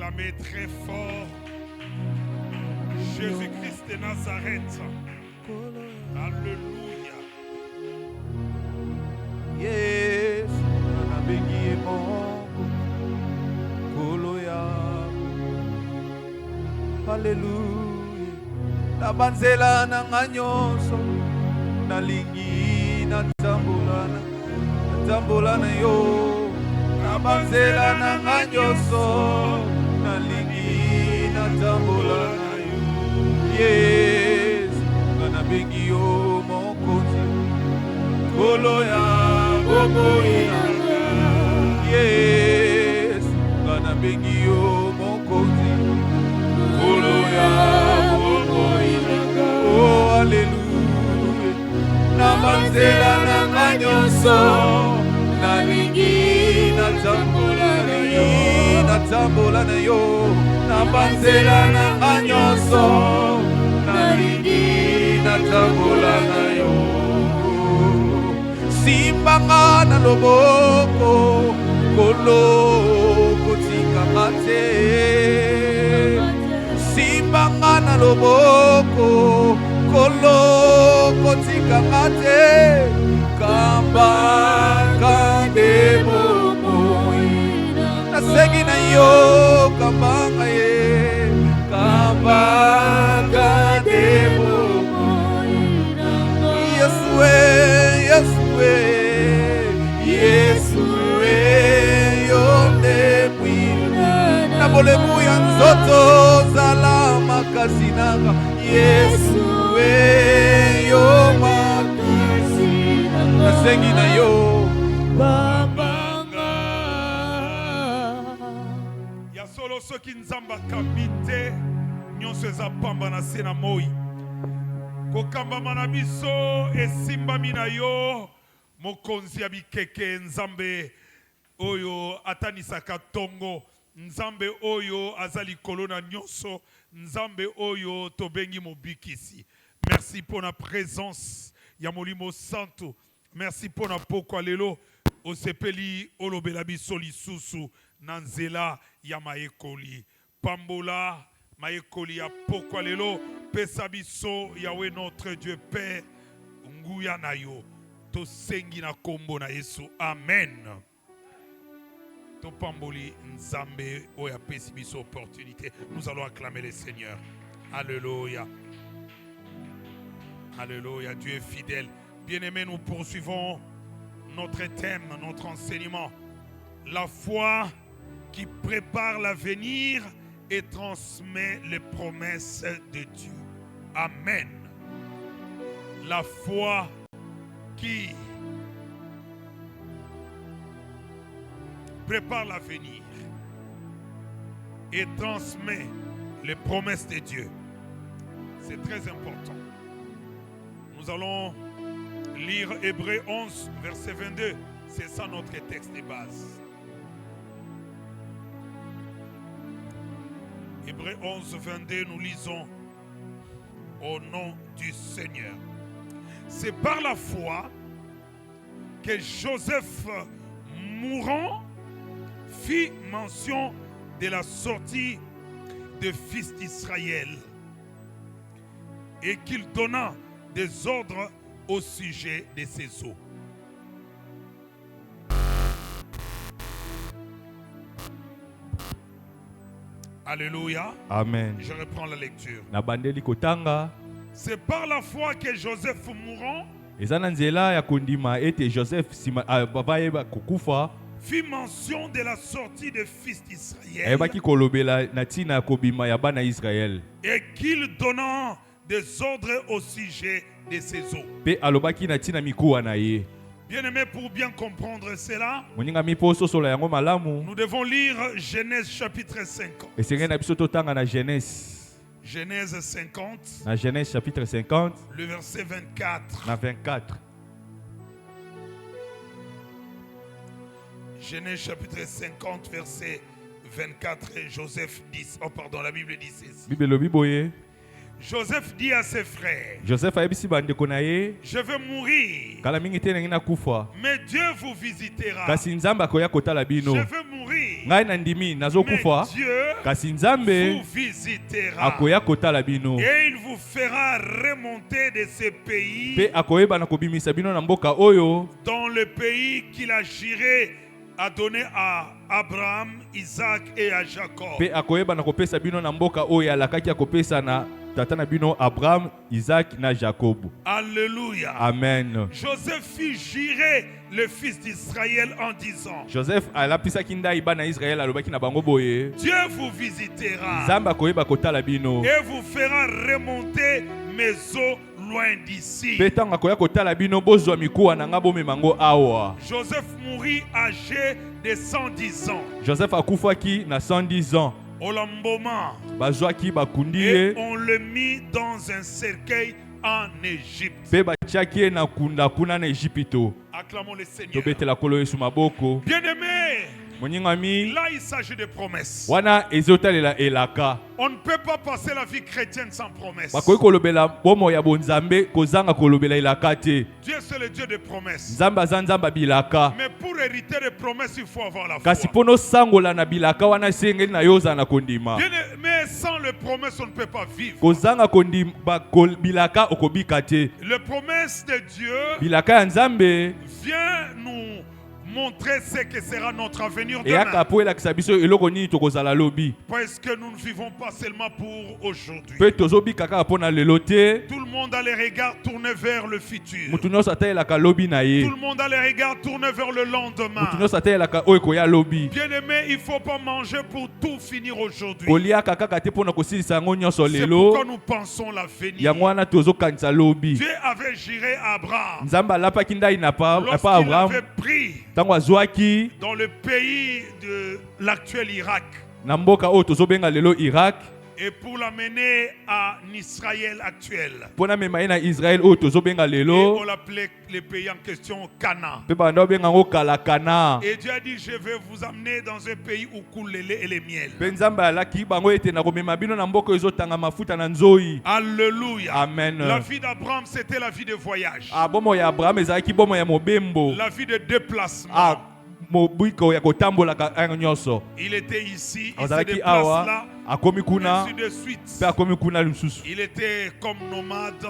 Acclamez très fort Jésus-Christ de Nazareth. Alléluia. Yes, nabengi Mungu kolo yangu. Haleluya. Nabanzela nanga nyonso nalingi natambola na yo. Nabanzela nanga nyonso nalingi natambola na yo. Yes, nabengi yo mokonzi kolo ya bobo inanga. Yes, nabengi yo mokonzi kolo ya bobo inanga. Oh, haleluya. Nabanzela nanga nyonso nalingi natambola na yo. Nabanzela nanga nyonso nalingi natambola na yo. Simbanga na loboko kolo kotikanga te. Simbanga na loboko kolo kotikanga te. Kambanga de bomoi nasengi na yo. Kambanga ye kambanga de bomoi. Yesue Yesue yonde mwina na bolemu ya nzoto zala makasi nanga. Yesue yo makasi nanga nasengi na yo. Bambanga ya solo soki nzamba kambite nyonso eza pamba na se na moi. Kokambama na biso esimbami na yo mokonzi ya bikeke. Nzambe oyo atanisaka tongo, nzambe oyo aza likolo na nyonso, nzambe oyo tobengi mobikisi. Merci pour la présence ya molimo santo. Merci pour na pokwa lelo osepeli olobela biso lisusu na nzela ya mayekoli. Pambola mayekoli ya pokwa lelo pesa biso Yahweh notre Dieu Père nguya na yo tosengi na kombo na Yesu. Amen. Topamboli nzambe oya pesi biso opportunité. Nous allons acclamer le Seigneur. Alléluia. Alléluia. Dieu est fidèle. Bien-aimés, nous poursuivons notre thème, notre enseignement. La foi qui prépare l'avenir et transmet les promesses de Dieu. Amen. La foi qui prépare l'avenir et transmet les promesses de Dieu. C'est très important. Nous allons lire Hébreux 11, verset 22. C'est ça notre texte de base. Hébreux 11, 22, nous lisons au nom du Seigneur. C'est par la foi que Joseph, mourant, fit mention de la sortie des fils d'Israël et qu'il donna des ordres au sujet de ses eaux. Alléluia. Amen. Je reprends la lecture. Nabandeli kotanga. C'est par la foi que Joseph mourant Ezananzela ya kondima ete Joseph babayeba kukufa. Fit mention de la sortie des fils d'Israël. Ayebaki kolobela natina kobima ya bana Israël. Et qu'il donna des ordres au sujet de ses eaux. Pe alobaki natina mikuwa na ye. Bien-aimé, pour bien comprendre cela, nous devons lire Genèse chapitre 50. Genèse 50. Genèse chapitre 50. Le verset 24. 24. Genèse chapitre 50, verset 24. Joseph dit, oh pardon, la Bible dit ceci. Joseph dit à ses frères, Joseph ayebisi bandeko na ye je vais mourir, kala mingi te ndenge nakufa mais Dieu vous visitera. kasi nzambe akoya kotala Je bino vais mourir, ngai na ndimi mais nazokufa Dieu kasi vous nzambe visitera. akoya kotala bino Et il vous fera remonter de ce pays, pe akoyeba na kobimisa bino na mboka oyo dans le pays qu'il a juré à donner à Abraham, Isaac et à Jacob. pe akoyeba na kopesa bino na mboka oyo alakaki akopesa na tata na bino Abraham, Isaac na Jacob. Alléluia. Amen. Joseph fit jurer le fils d'Israël en disant, Joseph alapisaki ndai bana Israël alobaki na bango boye Dieu vous visitera nzambe akoyeba kotala bino et vous fera remonter mes eaux loin d'ici. pe ntango akoya kotala bino bozwa mikuwa na nga bomema ngo awa. Joseph mourit âgé de 110 ans. Joseph akufaki na 110 ans. Au lamboma, Bazwaki bakundi et ye on le mit dans un cercueil en Égypte. pe batiaki ye na kunda kuna na Ejipito. Acclamons le Seigneur. Tobetela kolo Yesu maboko. Bien-aimé, Monyingami là il s'agit de promesses. wana ezotalela elaka. On ne peut pas passer la vie chrétienne sans promesses. Bakoki kolobela bomo ya bonzambe kozanga kolobela elaka te. Dieu c'est le Dieu des promesses. Nzambe aza nzambe bilaka. Mais pour hériter des promesses, il faut avoir la foi. Kasi pono sangola na bilaka wana sengeli na yoza na kondima. Mais sans les promesses, on ne peut pas vivre. Kozanga kondima bilaka okobika te. Les promesses de Dieu Bilaka ya nzambe vient nous montrer ce que sera notre avenir eyaka demain. po elakisa biso eloko nini tokozala lobi. Parce que nous ne vivons pas seulement pour aujourd'hui. Pe tozobika kaka pona lelo te. Tout le monde a les regards tournés vers le futur. Mutu nyonso atayelaka lobi na ye. Tout le monde a les regards tournés vers le lendemain. Mutu nyonso atayelaka oyo ekoya lobi. Bien-aimé, il ne faut pas manger pour tout finir aujourd'hui. Koliaka kaka te pona kosilisa yango nyonso C'est lelo. pourquoi nous pensons l'avenir. Yango wana tozokanisa lobi. Dieu avait juré à Abraham Nzambe alapaki ndai na pa lorsqu'il Abraham avait pris ntango azwaki dans le pays de l'actuel Irak na mboka oyo tozobenga lelo Irak et pour l'amener en Israël actuel. mpona mema ye na Israel oyo tozobenga Et lelo on l'appelait le pays en question Canaan. mpe banda obenga yango kala Kana. Et Dieu a dit, je vais vous amener dans un pays où coule le lait et le miel. Mpe Nzambe alaki bango ete na komema bino na mboka ezotanga mafuta na nzoi. Alléluia. Amen. La vie d'Abraham, c'était la vie de voyage. Bomo ya Abraham ezalaki bomo ya mobembo. La vie de déplacement. Mobiko ya kotambolaka nyonso. Il était ici, il se Azalaki déplace awa là, akomi kuna ainsi de suite. mpe akomi kuna lisusu. Il était comme nomade.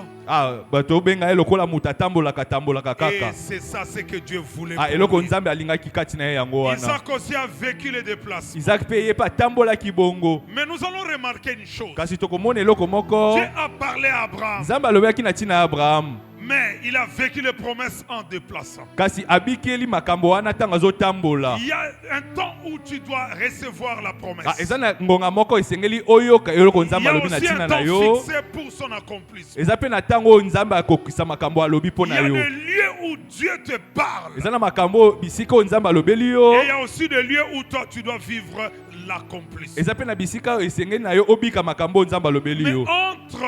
Bato obenga ye lokola mutu atambolaka Et kaka. c'est ça ce que Dieu voulait pour Eloko lui. Nzambe alingaki kati na ye yango wana. Isaac aussi a vécu les déplacements. Isaac pe ye pe atambolaki bongo. Mais nous allons remarquer une chose. Kasi tokomona eloko moko. Dieu a parlé à Abraham, Nzambe alobaki na ntina ya Abraham. mais il a vécu les promesses en déplaçant. Kasi abikeli makambo wana ntango azotambola. Il y a un temps où tu dois recevoir la promesse. Eza na ngonga moko esengeli oyoka eloko Il y Nzambe a alobi na aussi un ntina na temps yo. fixé pour son accomplissement. Eza pe na ntango oyo Nzambe akokisa makambo alobi mpo Il y na a yo. des lieux où Dieu te parle. Eza na makambo bisika oyo Nzambe alobeli yo. Et il y a aussi des lieux où toi tu dois vivre l'accomplissement. Eza pe na bisika oyo esengeli na yo obika makambo oyo Nzambe alobeli Mais yo. entre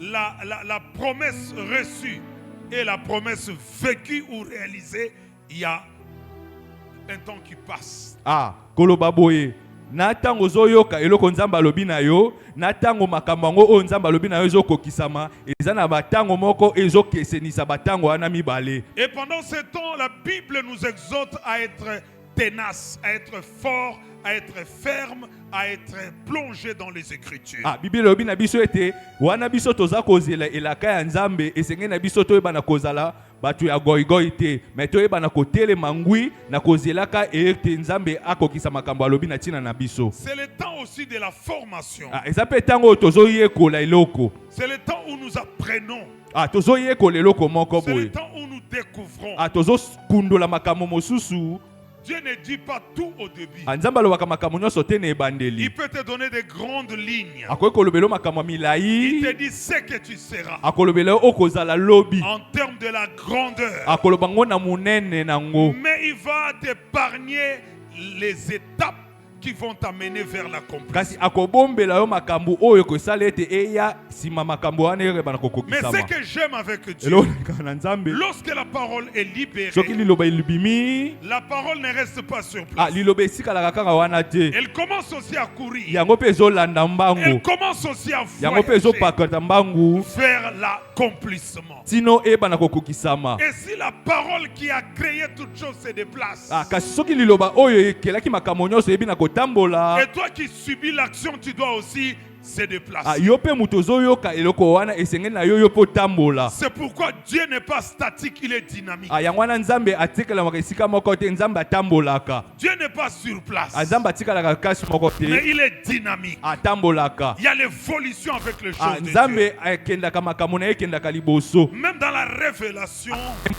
la promesse reçue et la promesse vécue ou réalisée, il y a un temps qui passe. Koloba boye. Na tango zoyoka eloko Nzambe alobi na yo, na tango makambo yango oyo Nzambe alobi na yo ezokokisama, eza na batango moko ezokesenisa batango wana mibale. Et pendant ce temps, la Bible nous exhorte à être tenace, à être fort, à être ferme, à être plongé dans les Écritures. Bible lobi na biso ete wana biso toza kozela elaka ya Nzambe esenge na biso toyeba na kozala batu ya goigoi te, mais toyeba na kotelema ngwi na kozelaka ete Nzambe akokisa makambo alobi na tina na biso. C'est le temps aussi de la formation. Eza pe tango tozoyekola eloko. C'est le temps où nous apprenons. Tozoyekola eloko moko C'est le boye. temps où nous découvrons. Tozokundola makambo mosusu. Dieu ne dit pas tout au début. Nzambe alobaka makambo nyonso te na ebandeli. Il peut te donner des grandes lignes. Akoki kolobela makambo Il milai. te dit ce que tu seras. Akolobela okozala lobi. En termes de la grandeur. Akoloba ngo na munene nango. Mais il va t'épargner les étapes qui vont t'amener vers l'accomplissement. kasi akobombela yo makambo oyo kosala ete eya sima makambo wana eyeba na Mais kokokisama. ce que j'aime avec Dieu, Eloko na Nzambe lorsque la parole est libérée, soki liloba elibimi la parole ne reste pas sur place. liloba esikalaka kaka wana te, Elle commence aussi à courir. yango mpe ezolanda Elle mbangu, commence aussi à yango mpe voyager ezopakata mbangu vers l'accomplissement. tino eyeba na kokokisama. Et si la parole qui a créé toute chose se déplace, kasi soki liloba oyo ekelaki makambo nyonso eyebi na kotambola, et toi qui subis l'action, tu dois aussi se déplacer. yo mpe moto ozoyoka eloko wana esengeli na yo mpe otambola. C'est pourquoi Dieu n'est pas statique, il est dynamique. yango wana Nzambe atikalamaka esika moko te, Nzambe atambolaka. Dieu n'est pas sur place, Nzambe atikalaka kasi moko te, mais il est dynamique. atambolaka. Il y a l'évolution avec les choses de Dieu. Nzambe akendaka makambo na ye ekendaka liboso. Même dans la révélation,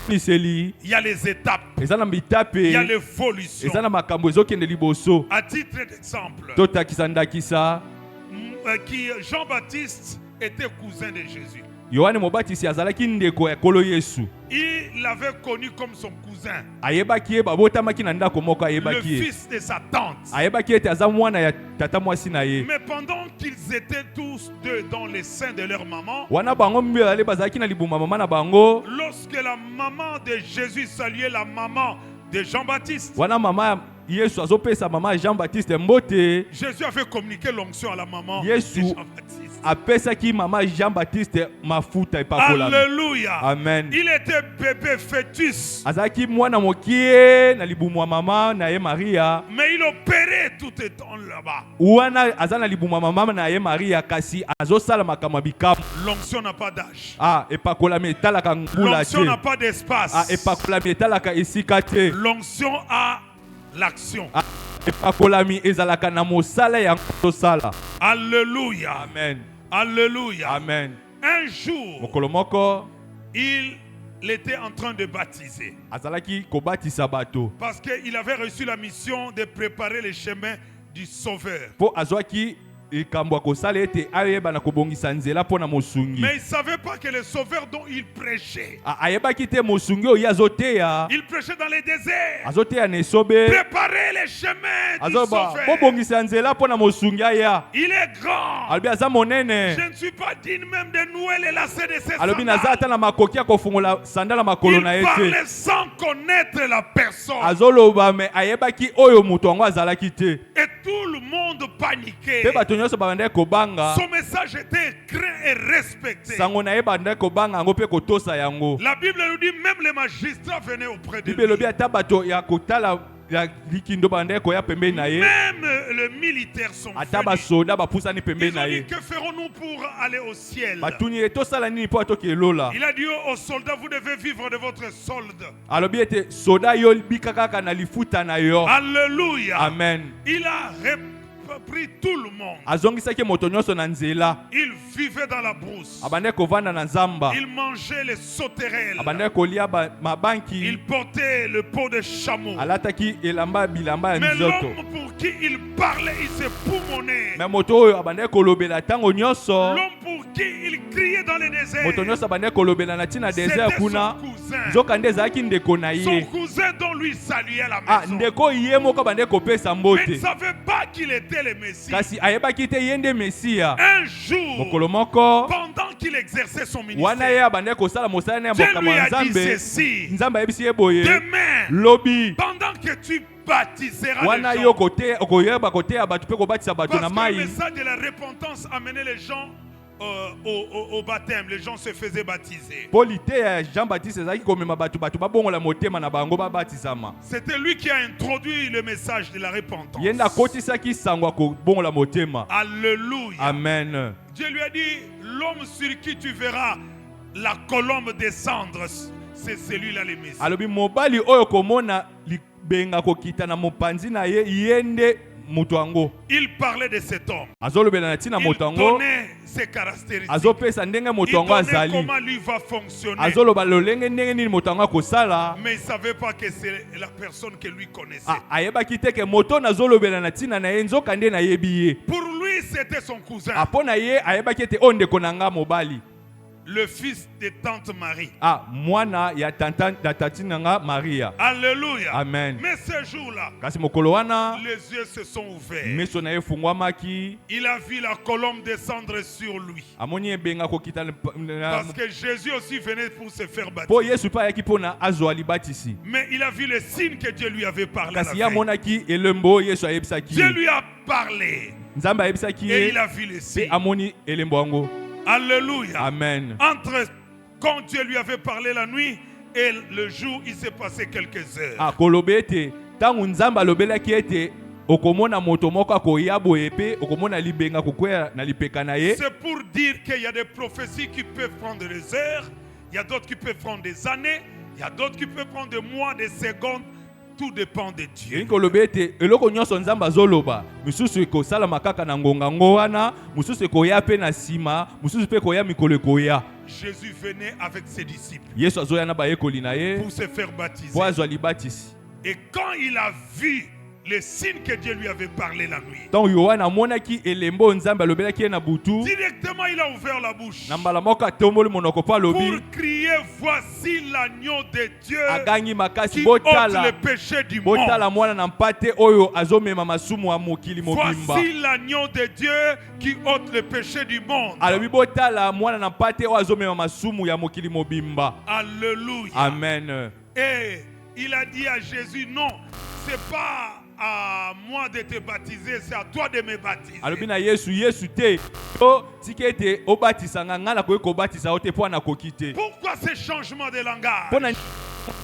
Emoniseli il y a les étapes, eza na il y a bitape, l'évolution. eza na makambo ezokende liboso. À titre d'exemple, Totakisa ndakisa qui Jean-Baptiste était cousin de Jésus. Yohane Mobatisi azalaki ndeko ya Nkolo Yesu. Il l'avait connu comme son cousin, Ayebaki ye babotamaki na ndako moko, le ayebaki ye. fils de sa tante. Ayebaki ete aza mwana ya tata mwasi na ye. Mais pendant qu'ils étaient tous deux dans les seins de leur maman, Wana bango mibale bazalaki na libuma mama na bango. lorsque la maman de Jésus saluait la maman de Jean-Baptiste, Wana mama Yesu azopesa mama Jean-Baptiste mbote, Jésus avait communiqué l'onction à la maman Yesu de Jean-Baptiste. apesaki mama Jean-Baptiste mafuta epakolami. Alléluia. Amen. Il était bébé fœtus, Azalaki mwana mokie na libumu ya mama na ye Maria. mais il opérait tout étant là-bas. Wana aza na libumu ya mama na ye Maria, kasi azosala makambo ya bikamu. L'onction n'a pas d'âge. Epakolami etalaka ngula L'onction te. n'a pas d'espace. Epakolami etalaka esika te. L'onction a l'action. Epakolami ezalaka na mosala ya tosala. Alléluia. Amen. Alléluia. Amen. Un jour, Mokolo moko il était en train de baptiser azalaki kobatisa bato parce qu'il avait reçu la mission de préparer le chemin du Sauveur. po azwaki likambo ya kosala ete ayeba na kobongisa nzela mpo na mosungi. Mais il ne savait pas que le Sauveur dont il prêchait, Ayebaki te mosungi oyo azoteya, il prêchait dans les déserts. azoteya na esobe, Préparer le chemin du azoba Sauveur. bobongisa nzela mpo na mosungi aya. Il est grand. Alobi aza monene, Je ne suis pas digne même de nouer les lacets de ses alobi naza ata sandales. na makoki ya kofungola sandala makolo na Il ye te. parlait sans connaître la personne. Azoloba me ayebaki oyo moto yango azalaki te. Et tout le monde paniquait. Pe bato nyonso babandaki kobanga, Son message était craint et respecté. sango na ye bandaki kobanga yango mpe kotosa yango. La Bible nous dit même les magistrats venaient auprès de Bible lui. elobi ata bato ya kotala ya likindo bandaki koya pembeni na ye, Même les militaires sont ata venus. basoda bapusani pembeni Ils na ont dit, ye. que ferons-nous pour aller au ciel? Batuni ye tosala nini mpo atoki elola. Il a dit aux soldats, vous devez vivre de votre solde. Alobi ete soda yo bika kaka na lifuta na yo. Alléluia. Amen. Il a repris tout le monde. Azongisaki moto nyonso na nzela, Il vivait dans la brousse. abandaki kovanda na nzamba, Il mangeait les sauterelles. abandaki kolia mabanki, Il portait le peau de chameau. alataki elamba bilamba ya Mais nzoto. l'homme pour qui il parlait, il se poumonnait. Me moto oyo abandaki kolobela ntango nyonso, L'homme pour qui il criait dans les déserts, moto nyonso abandaki kolobela na ntina c'était desert son kuna, cousin. nzoka nde ezalaki ndeko na Son ye. cousin dont lui saluait la maison. Ndeko ye moko abandaki kopesa Mais il ne mbote, savait pas qu'il était le Messie. kasi ayebaki te ye nde Mesia. Un jour, Mokolo moko pendant qu'il exerçait son wana ye ministère, abandaki kosala mosala na ya Dieu makambo lui ya a dit Nzambe, ceci: Nzambe ayebisi ye boye, demain, lobi pendant que tu baptiseras wana les yo gens, okoyeba koteya bato mpe kobatisa bato na parce que le mai. message de la repentance amenait les gens au baptême. Les gens se faisaient baptiser. Mpo liteya ya Jean-Baptiste ezalaki komema bato babongola motema na bango babatisama. C'était lui qui a introduit le message de la repentance. Ye nde akotisaki sango ya kobongola motema. Alléluia. Amen. Dieu lui a dit, l'homme sur qui tu verras la colombe descendre, c'est celui-là le Messie. Alobi mobali oyo komona libenga kokita na mopanzi na ye, ye nde moto yango. Il parlait de cet homme. Azolobela na ntina Il moto yango, donnait ses caractéristiques. azopesa ndenge Il moto yango donnait azali. comment lui va fonctionner. Azoloba lolenge ndenge nini moto yango akosala. Mais il ne savait pas que c'est la personne que lui connaissait. Ayebaki te ke moto nazolobela na ntina na ye nzoka nde nayebi ye. Pour lui, c'était son cousin. Apo na ye ayebaki ete oyo ndeko na nga mobali. le fils de tante Marie. Ah, mwana ya tati nanga Maria. Alléluia. Amen. Mais ce jour-là, Kasi mokolo wana les yeux se sont ouverts. meso na ye fungwamaki. Il a vu la colombe descendre sur lui. Amoni ebenga kokita Parce que Jésus aussi venait pour se faire po baptiser. Yesu pa yaki pona azwa libatisi. Mais il a vu le signe que Dieu lui avait parlé. Kasi la ya veille. monaki elembo Yesu ayebisaki. Dieu lui a parlé. Nzambe ayebisaki Et ye il a vu le pe signe. amoni elembo yango. Alléluia. Amen. Entre quand Dieu lui avait parlé la nuit et le jour, il s'est passé quelques heures. Ah, kolobe ete tangu Nzambe alobelaki ete okomona moto moko akoya boye pe okomona libenga kokwea na lipeka na ye. C'est pour dire qu'il y a des prophéties qui peuvent prendre des heures, il y a d'autres qui peuvent prendre des années, il y a d'autres qui peuvent prendre des mois, des secondes. Tout dépend de Dieu. Yeni kolobe ete eloko nyonso Nzambe azoloba misusu ekosalama kaka na ngonga ngo wana mususu ekoya pe na sima mususu pe koya mikolo ekoya. Jésus venait avec ses disciples Yesu azoya na bayekoli na ye pour se faire baptiser. po azwa libatisi. Et quand il a vu les signes que Dieu lui avait parlé la nuit, Tant Yohana amonaki elembo Nzambe alobelaki ye na butu directement il a ouvert la bouche na mbala moko atomboli monoko po pour alobi crier, voici l'agneau de Dieu agangi makasi qui ôte botala le péché du monde. botala mwana na mpate oyo azomema masumu ya mokili mobimba. Voici l'agneau de Dieu qui ôte le péché du monde. Alobi botala mwana na mpate oyo azomema masumu ya mokili mobimba. Alléluia. Amen. Et il a dit à Jésus, non, c'est pas à moi de te baptiser, c'est à toi de me baptiser. Alobi na Yesu te o tikete obatisanga ngala ko kobatisa ote po na kokite. Pourquoi ce changement de langage? Pona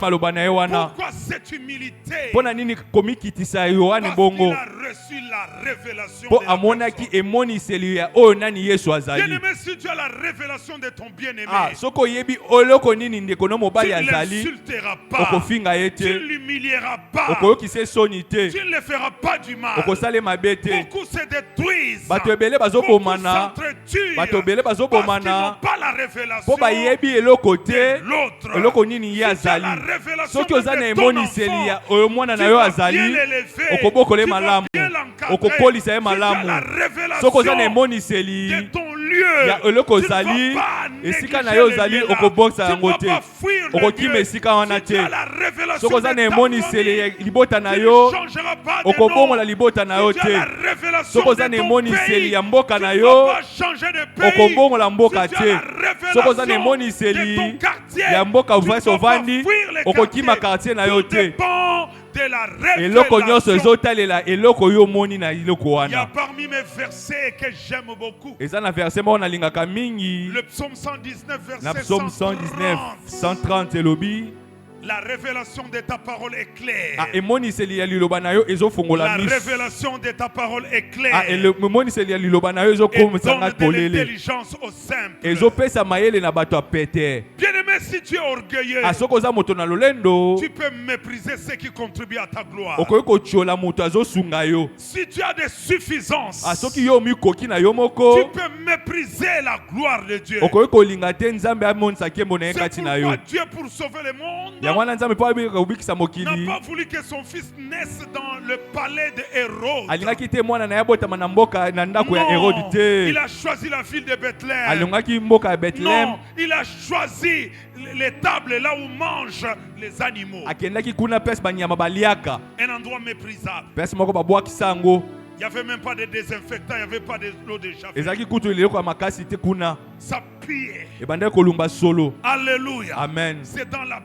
maloba na ye wana. Pourquoi cette humilité? Pona nini komikitisa Yohane Parce bongo. qu'il a reçu la révélation Po de la amonaki personne. emoniseli ya oyo nani Yesu azali. Bien-aimé, si tu as la révélation de ton bien-aimé, Ah, soko yebi oloko nini ndeko no tu mobali ne azali. l'insulteras pas, Okofinga ye tu te. ne l'humilieras pas, Okoyokisa soni te. tu ne le feras pas du mal. Okosala mabe te. Beaucoup se détruisent, Bato ebele beaucoup bazobomana. s'entretuent, Bato ebele parce qu'ils bazobomana. n'ont pas la révélation Po bayebi eloko te. de l'autre. Eloko nini ye Si tu as la azali. révélation Soki oza na de ton emoniseli ya enfant, oyo mwana na tu yo vas azali bien l'élever, okobokole tu vas malamu bien l'encadrer. okokolisa ye Si tu as la malamu révélation soki oza na de emoniseli ton lieu, ya eloko tu ne vas ozali pas esika na négliger yo le ozali lieu là. okobokisa Tu ne yango vas te pas fuir le okokima lieu. esika wana Si tu as te la révélation soki oza de na ta emoniseli ya famille, libota na tu yo ne changeras pas de okobongola nom. libota na yo Si tu as la te révélation soki oza de na ton emoniseli pays, ya mboka tu na ne yo vas pas changer de pays. okobongola mboka Si tu as te la révélation soki oza na de emoniseli ton quartier, ya mboka tu ne ovasi vas pas ovandi fuir les okokima quartiers. quartier na yo Tout te dépend de la eloko nyonso révélation. ezotalela eloko yo omoni na eloko Il y a wana parmi mes versets que j'aime beaucoup. eza na verset moko nalingaka mingi Le psaume 119, na verset psaume 119 130 elobi La révélation de ta parole est claire. emoniseli ya liloba na yo La ezofongola miso révélation de ta parole est claire. emoniseli ya liloba na yo Et ezokomisanga donne de polele l'intelligence au simple. ezopesa mayele na bato ya pete Bien-aimé, si tu es orgueilleux, soki oza moto na lolendo tu peux mépriser ceux qui contribuent à ta gloire. okoki kotiola moto azosunga yo Si tu as des suffisances, soki yo omikoki na yo tu moko peux mépriser la gloire de Dieu. okoki kolinga te nzambe amonisa nkembo na ye C'est kati na yo pourquoi Dieu, pour sauver le monde, yango wana nzambe mpo abikisa n'a mokili pas voulu que son fils naisse dans le palais de Hérode. alingaki te mwana na ye abotama na mboka na ndako ya herode te il a choisi la ville de Bethléem. alingaki mboka ya betlehem Non, il a choisi les tables là où mangent les animaux. akendaki kuna pese banyama baliaka Un endroit méprisable. pese moko babwakisa yango Il n'y avait même pas de désinfectant, il n'y avait pas de l'eau de javel. ezalaki kutu eloko ya makasi te kuna Ça pillait. ebandaki kolumba solo Alléluia. amen C'est dans la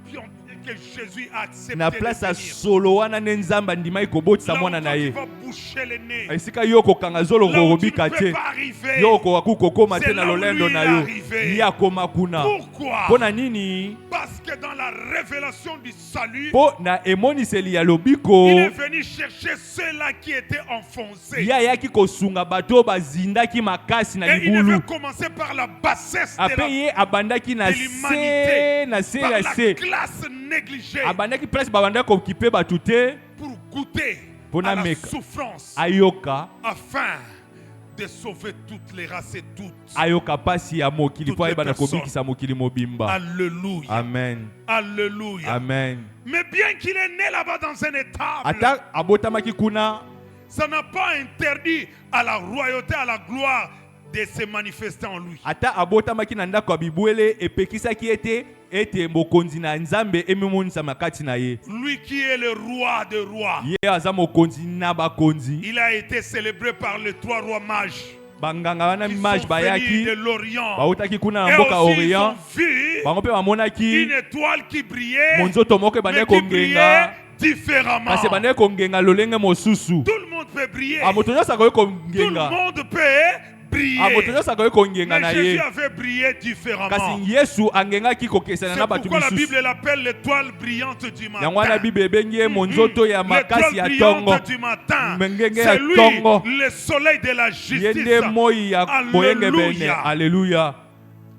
piété que Jésus a accepté na de place ya venir. solo wana nde nzambe andimaki kobotisa Là où mwana na toi, tu ye vas boucher les nez. esika yo okokanga zolo Là où tu ne kokobika peux te pas arriver. yo okoka kokoma te C'est na là où lolendo lui, na il est yo arrivé. ye akoma kuna Pourquoi? mpo na nini Parce que dans la révélation du salut, mpo na emoniseli ya il lobiko est venu chercher ceux-là qui étaient enfoncés. ye ayaki kosunga bato oyo bazindaki makasi na Et il libulu devait commencer par la bassesse de ape ye abandaki na de se l'humanité, na se par ya la se classe négligée, abandaki place babandaki kokipe bato te pour goûter Pour à la nameka. souffrance, ayoka afin de sauver toutes les races et toutes. ayoka pasi ya mokili mpo Toutes les ayeba na personnes. kobikisa mokili mobimba Alléluia. amen Alléluia. amen Mais bien qu'il est né là-bas dans un étable, ata abotamaki kuna ça n'a pas interdit à la royauté, à la gloire de se manifester en lui. ata abotamaki na ndako ya bibwele epekisaki ete mokonzi na nzambe ememonisa makati na ye. Lui qui est le roi des rois. Ye aza mokonzi na bakonzi. Il a été célébré par les 3 rois mages Banganga wana qui mage sont bayaki venus de l'Orient. bautaki kuna na Et mboka aussi ils Orient. ont vu Bango pe bamonaki une étoile qui brillait, monzoto moko mais ebandaki qui kongenga brillait différemment. kasi ebandaki kongenga lolenge mosusu. Tout le monde peut briller. Moto nyonso akoki Tout le kongenga. monde peut briller. Moto nyonso akoki kongenga na Mais Jésus ye. avait brillé différemment. Kasi Yesu angengaki kokesana C'est na batu pourquoi la misusu. Bible l'appelle l'étoile brillante du matin. Yango wana Bible ebengi ye monzoto ya makasi ya L'étoile tongo. brillante du matin. Mengenge ya C'est lui, tongo. le soleil de la Ye nde justice. moi ya boyenge bene. Alléluia. Alléluia.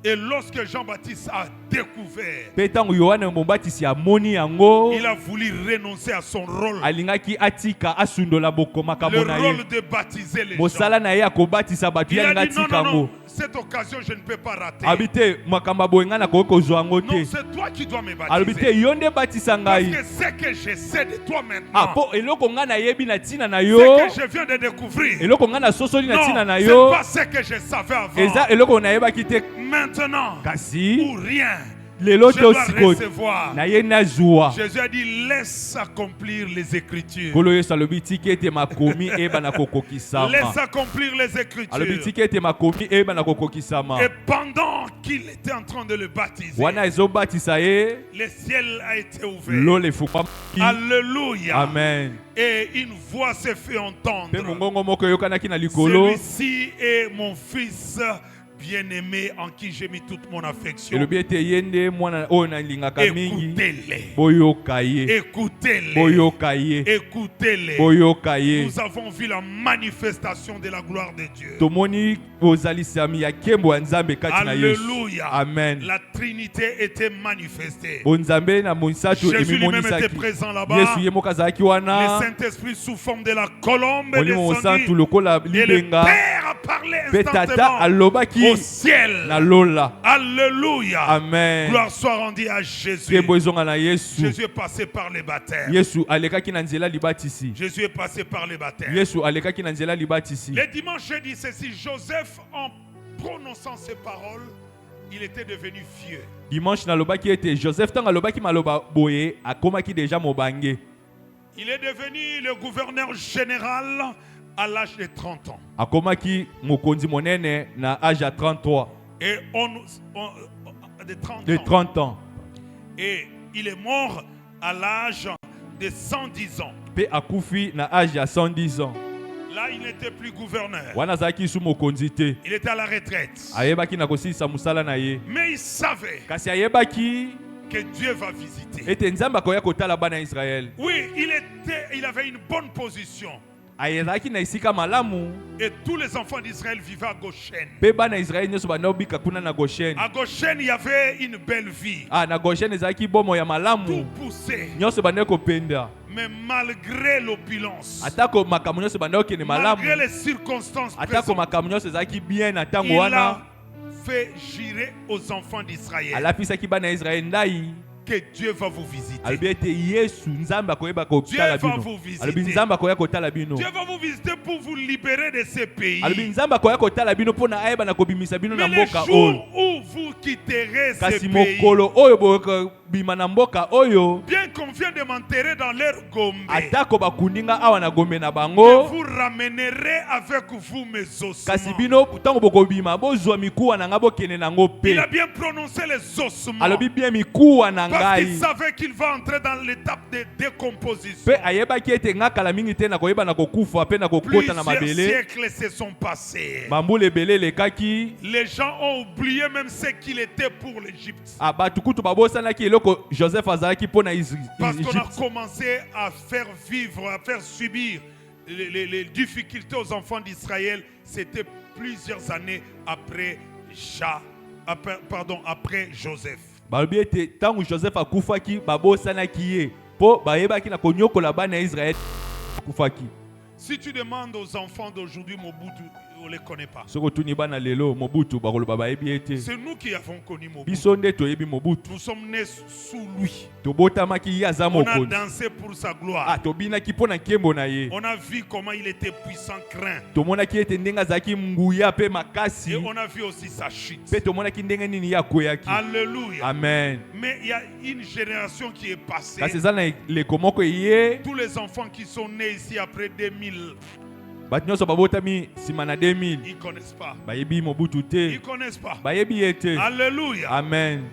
Et lorsque Jean-Baptiste a découvert, Pe tango Yohane Mobatisi amoni yango, il a voulu renoncer à son rôle. alingaki atika asundola bokomaka Le mona ye. rôle de baptiser les gens. Mosala na ye akobatisa batu Il ya a linga dit non, tika non, ngo. non, cette occasion je ne peux pas rater. Abite makamba boyenga na koki kozwa yango Non, te. c'est toi qui dois me Alobi te baptiser. yo nde batisa Parce ngai. que ce que je sais de toi Ah maintenant, po eloko nga na yebi na tina na ce yo. que je viens de découvrir, Eloko nga na sosoli na non, tina na c'est yo. pas ce que je savais avant. Eza eloko na yebaki te Maintenant, kasi ou rien, lelo je te dois osiko recevoir. na ye na zuwa. Jésus a dit, laisse accomplir les Écritures. Kolo Yesu alobi tiki ete makomi eba na kokokisama. Laisse accomplir les Alobi Écritures. tiki ete makomi eba na kokokisama. Et pendant qu'il était en train de le baptiser, Wana ezobatisa ye le ciel a été ouvert. lo lefuka. Alléluia. Amen. Et une voix s'est fait Pe entendre. mongongo moko yokanaki na likolo. Celui-ci est mon fils bien-aimé en qui j'ai mis toute mon affection. Elobi ete yende mwana oyo na lingaka mingi. Écoutez-les. Boyoka ye. Écoutez-les. Boyoka ye. Écoutez-les. Boyoka ye. Nous avons vu la manifestation de la gloire de Dieu. Tomoni ozalisami ya kembo ya Nzambe kati na Yesu. Alléluia. Amen. La Trinité était manifestée. Bonzambe na monsato Jésus lui-même était emimonisaki. présent là-bas. Yesu ye moko azalaki Le wana. Saint-Esprit sous forme de la colombe est Molimo descendu. mosantu lokola Et le libenga. Père a parlé Pe tata instantanément alobaki au ciel. na lola. Alléluia. Amen. Gloire soit rendue à Jésus. Kembo ezonga na Yesu. Jésus est passé par les baptêmes. Yesu alekaki na nzela libatisi. Jésus est passé par les baptêmes. Yesu alekaki na nzela libatisi. Le dimanche, j'ai dit ceci. Joseph, en prononçant ces paroles, il était devenu vieux. Dimanche nalobaki ete Joseph tanga alobaki maloba boye akomaki deja mobange. Il est devenu le gouverneur général à l'âge de 30 ans. Akomaki mokonzi monene na âge ya 33. Et de 30 De ans. 30 ans. Et il est mort à l'âge de 110 ans. Pe akufi na âge ya 110 ans. Là, il n'était plus gouverneur. Wana azalaki su mokonzi te. Il était à la retraite. Ayebaki na kosilisa musala na ye. Mais il savait Kasi ayebaki que Dieu va visiter. ete Nzambe akoya kotala bana ya Israel. Oui, il avait une bonne position. Ayezalaki na esika malamu. Et tous les enfants d'Israël vivaient à Goshen. Pe bana ya Israel nyonso banobika kuna na Goshen. À Goshen, il y avait une belle vie. Ah, na Goshen ezalaki bomo ya Tout malamu. poussait. Nyonso bandeko kopenda. Mais malgré l'opulence, Atako makambo nyonso bandeko kende malamu. malgré les circonstances Atako présentes, makambo nyonso ezalaki bien na tango il wana. a fait jurer aux enfants d'Israël Alafisaki bana ya Israel ndai. que Dieu va vous visiter. Alobi ete Yesu Nzambe akoyeba kotala Dieu va bino. vous visiter. Alobi Nzambe akoya kotala bino. Dieu va vous visiter pour vous libérer de ces pays. Alobi Nzambe akoya kotala bino mpona ayeba na kobimisa bino na Mais le mboka jour oyo. où vous quitterez ces Kasi pays, mokolo oyo bokobima na mboka oyo. bien qu'on vient de m'enterrer dans leur gombe, Atako bakundinga awa na gombe na je bango. vous ramènerai avec vous mes ossements. Kasi bino tango bokobima bozwa mikuwa na nga bokende nango Il a pe. bien prononcé les ossements. Alobi bien mikuwa na Parce qu'il ngai. savait qu'il va entrer dans l'étape de décomposition. Pe ayebaki ete nga kala mingi te na koyeba na kokufa pe na kokota na Plusieurs mabele. siècles se sont passés. Bambula ebele elekaki. Les gens ont oublié même ce qu'il était pour l'Égypte. Ah, batu kutu babosanaki eloko Joseph azalaki mpona Parce qu'on a Égypte. commencé à faire vivre, à faire subir les difficultés aux enfants d'Israël. C'était plusieurs années après après Joseph. Balobi ete tango Joseph akufaki babosanaki ye mpo bayebaki na konyokola bana ya Israel akufaki. Si tu demandes aux enfants d'aujourd'hui, On ne les connaît pas. Soko tuni bana lelo Mobutu bakoloba bayebi ete. C'est nous qui avons connu Mobutu. Biso nde toyebi Mobutu. Nous sommes nés sous lui. Tobotamaki ye aza On a mokonzi. dansé pour sa gloire. Ah, tobinaki mpo na nkembo na ye. On a vu comment il était puissant, craint. Tomonaki ete ndenge azalaki nguya mpe Et makasi. on a vu aussi sa chute. Mpe tomonaki ndenge nini ye akweyaki. Alléluia. Amen. Mais il y a une génération qui est passée. Kasi eza na eleko moko ye. Tous les enfants qui sont nés ici après 2000, Bato nyonso babotami nsima na 2000. ils ne connaissent pas. Bayebi Mobutu te. Ils ne connaissent pas. Bayebi ye te. Alléluia. Amen.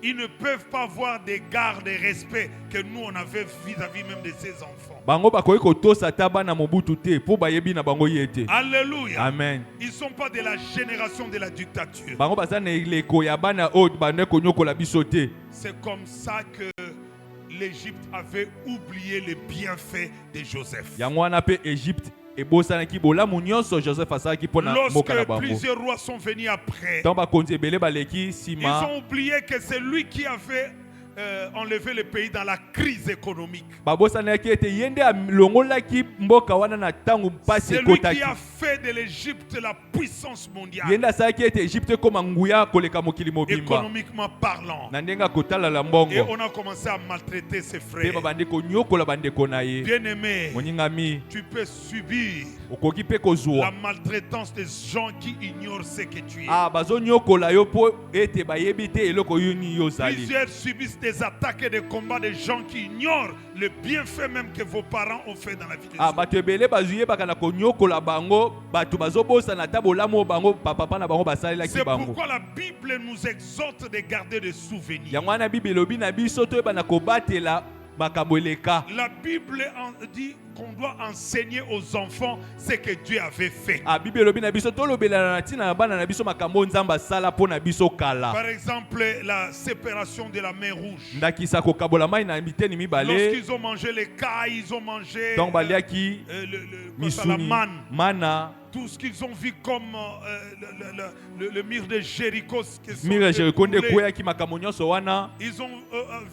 Ils ne peuvent pas voir des gardes et respect que nous on avait vis-à-vis même de ces enfants. Bango bakoki kotosa ta bana Mobutu te po bayebi na bango ye te. Alléluia. Amen. Ils ne sont pas de la génération de la dictature. Bango baza na eleko ya bana oyo bande konyokola biso te. C'est comme ça que l'Égypte avait oublié les bienfaits de Joseph. Yango wana pe Egypte ebosanaki bolamu nyonso Joseph asalaki mpo na mboka na Lorsque bango. plusieurs rois sont venus après, Ntango bakonzi ebele baleki ils nsima. ont oublié que c'est lui qui avait enlevé le pays dans la crise économique. Babosanaki ete ye nde alongolaki mboka wana na ntango mpasi C'est lui ekotaki. qui a fait de l'Égypte la puissance Ye mondiale, nde asalaki ete Egypte ekoma nguya koleka mokili mobimba économiquement parlant. na ndenge akotalala Et mbongo. on a commencé à maltraiter ses Mpe frères. babandi konyokola bandeko na ye. Bien-aimé, Moningami tu peux subir okoki mpe la kozwa. maltraitance des gens qui ignorent ce que tu es. Ah, bazonyokola yo mpo ete bayebi te eloko yo nini yo ozali. Plusieurs subissent des attaques et des combats de gens qui ignorent le bienfait même que vos parents ont fait dans la vie de Ah, Dieu. bato ebele bazuyebaka na konyokola bango, bato bazobosana ata bolamu oyo bango papa na bango basalelaki C'est bango. pourquoi la Bible nous exhorte de garder des souvenirs. Yango wana Bible elobi na biso toyeba na kobatela makambo eleka. La Bible dit qu'on doit enseigner aux enfants ce que Dieu avait fait. Ah, Bible elobi na biso tolobela na ntina na bana na biso makambo nzambe asala mpo na biso kala. Par exemple, la séparation de la mer Rouge. Ndakisa kokabola mai na miteni mibale. Lorsqu'ils ont mangé les cailles, ils ont mangé Donc baliaki la misuni manne. mana. Tout ce qu'ils ont vu comme le mur de Jéricho. Mire Jericho nde kweyaki makambo nyonso wana. Ils ont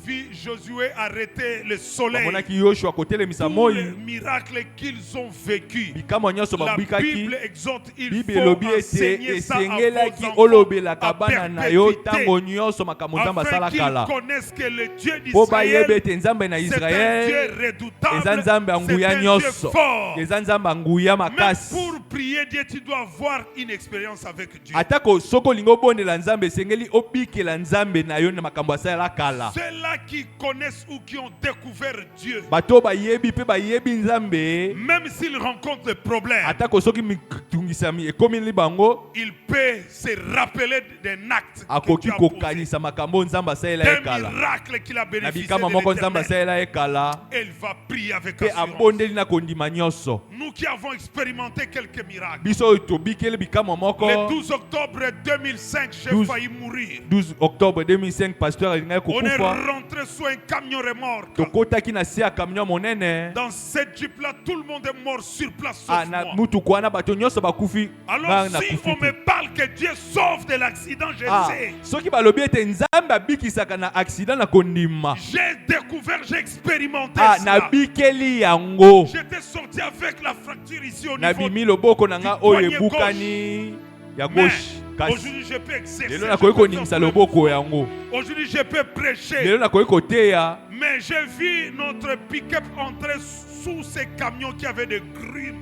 vu Josué arrêter le soleil. Bamonaki Yoshua kotelemisa Tous moi. les miracles qu'ils ont vécu. Bikamwa nyonso La babikaki. Bible exhorte, il Bible faut elobi ete enseigner ça à esengelaki vos enfants olobelaka à bana na yo perpétuité, ntango nyonso makambo nzambe afin asala qu'ils kala. connaissent que le Dieu Po bayebe d'Israël, ete nzambe na c'est un Dieu Israel redoutable, eza nzambe ya c'est nguya un Dieu nyonso. fort. Eza nzambe ya nguya Même makasi. pour prier Dieu, tu dois avoir une expérience avec Dieu. Atako soko lingo obondela nzambe esengeli obikela nzambe na yo na makambo asala kala. Ceux-là qui connaissent ou qui ont découvert Dieu, Bato bayebi pe bayebi nzambe. même s'ils rencontrent des problèmes, Atako soki mitungisami ekomi libango. il peut se rappeler d'un acte que Akoki Dieu a posé, kokanisa makambo nzambe asalela d'un ekala. miracle qu'il a Na bénéficié bikama moko de nzambe l'Éternel. asalela ekala. Elle va prier avec Pe assurance. abondeli na kondima nyonso. Nous qui avons expérimenté quelques miracles. Biso oyo tobikeli bikamwa moko. Le 12 octobre 2005, j'ai 12 failli mourir. 12 octobre 2005 pasteur alingaki On est kokufa. rentré sur un camion remorque. Tokotaki na se ya camion monene. Dans cette jeep-là, tout le monde est mort sur place Ah, sauf na moi. mutuku wana bato nyonso bakufi. Alors Nga na si kufi on te. me parle que Dieu sauve de l'accident, je Ah, sais. soki balobi ete nzambe abikisaka na accident na kondima. J'ai découvert, j'ai expérimenté Ah, cela. nabikeli yango. J'étais sorti avec la fracture ici au niveau. Nabimi loboko na nga du oyo poignet ebukani ya Mais gauche. Kasi aujourd'hui, je peux exercer. lelo je nakoki peux koningisa faire loboko plein de yango. choses. Aujourd'hui, je peux prêcher. Lelo nakoki koteya. Mais j'ai vu notre pick-up entrer sous ces camions qui avaient des grumes.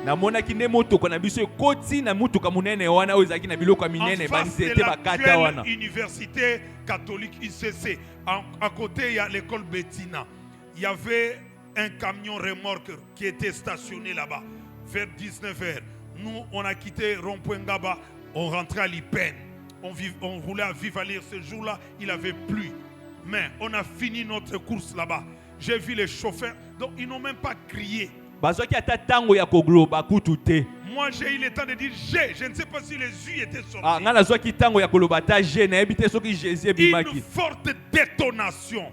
Namonaki nde motuka na biso ekoti na mutuka munene wana oyo ezalaki na biloko ya En minene face de banzete bakata wana. l'actuelle université catholique ICC, à côté il y a l'école Bettina. Il y avait un camion remorque qui était stationné là-bas vers 19h. Nous, on a quitté Rond-Point Ngaba, on rentrait à Lipen. On roulait à Vivalir ce jour-là, il avait plu. Mais on a fini notre course là-bas. J'ai vu les chauffeurs, donc ils n'ont même pas crié. Bazwaki ata tango ya kogloba kutu te. Moi, j'ai eu le temps de dire je ne sais pas si les yeux étaient sortis. Ah, nga nazwaki tango ya koloba ta je nayebi te soki Jésus Une ebimaki. forte détonation.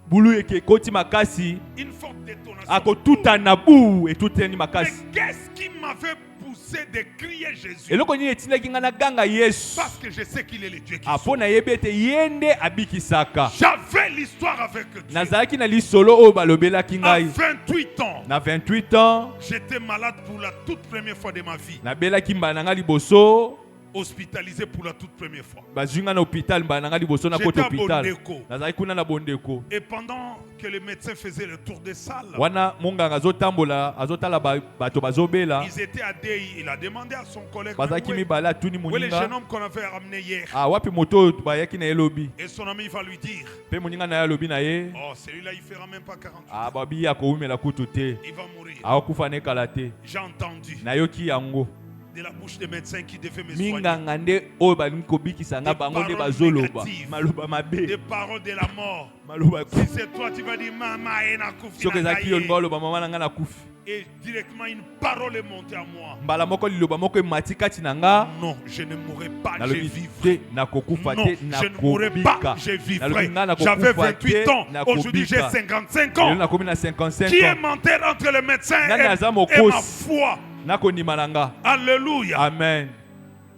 Bulu eke ekoti makasi. Une forte détonation. Akotuta na bu etuteni Mais makasi. qu'est-ce qui m'avait poussé de crier Jésus. eloko nini etindaki ngai naganga Yesu Parce que je sais qu'il est le Dieu qui apo sauve. nayebi ete ye nde abikisaka. J'avais l'histoire avec Dieu. Nazalaki na lisolo oyo balobelaki À ngai 28 ans, na 28 ans j'étais malade pour la toute première fois de ma vie. nabelaki mbala na ngai liboso, Hospitalisé pour la toute première fois. bazwi ngai na hôpital mbala na ngai liboso na J'étais kota à hôpital. Bondeko. Nazalaki kuna na Bondeko. Et pendant que le médecin faisait le tour des salles, Wana monganga azotambola azotala bato bazobela, ils étaient à DI. Il a demandé à son collègue bazalaki où est mibale atuni le jeune moninga homme qu'on avait ramené hier. ah wapi moto oyo bayaki na ye lobi Et son ami va lui dire, mpe moninga na ye alobi na ye oh, celui-là, il ne fera même pas 48 ah ans. babi akowumela kutu te Il va mourir. akokufa na ekala te. J'ai entendu Nayoki yango de la bouche des médecins qui devaient me soigner minganga nde oyo balingi kobikisa nga Des bango nde paroles bazoloba négatives. maloba des mabe paroles de la mort. maloba Si c'est toi, tu vas dire, maman, et na koufi soki na ezalaki yo ngai. baloba mama na nga nakufi Et directement, une parole est montée à moi. mbala moko liloba moko emati kati na nga Non, je ne mourrai pas, je nalobi vivrai. te nakokufa Non, te je ne mourrai pas, nakobika je vivrai. nalobi nga J'avais nakokufa 28 te ans, aujourd'hui j'ai nakobika 55 lelo ans. nakomi na 55 Qui est ans menteur entre le médecin Nani aza et ma mokosi. foi? nakondima na nga. Alléluia. Amen.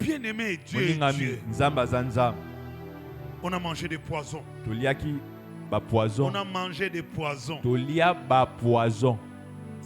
Bien-aimé, Dieu est moningami Dieu. nzambe aza nzambe. On a mangé des poisons. Toliaki bapoison, On a mangé des poisons. tolia bapoison.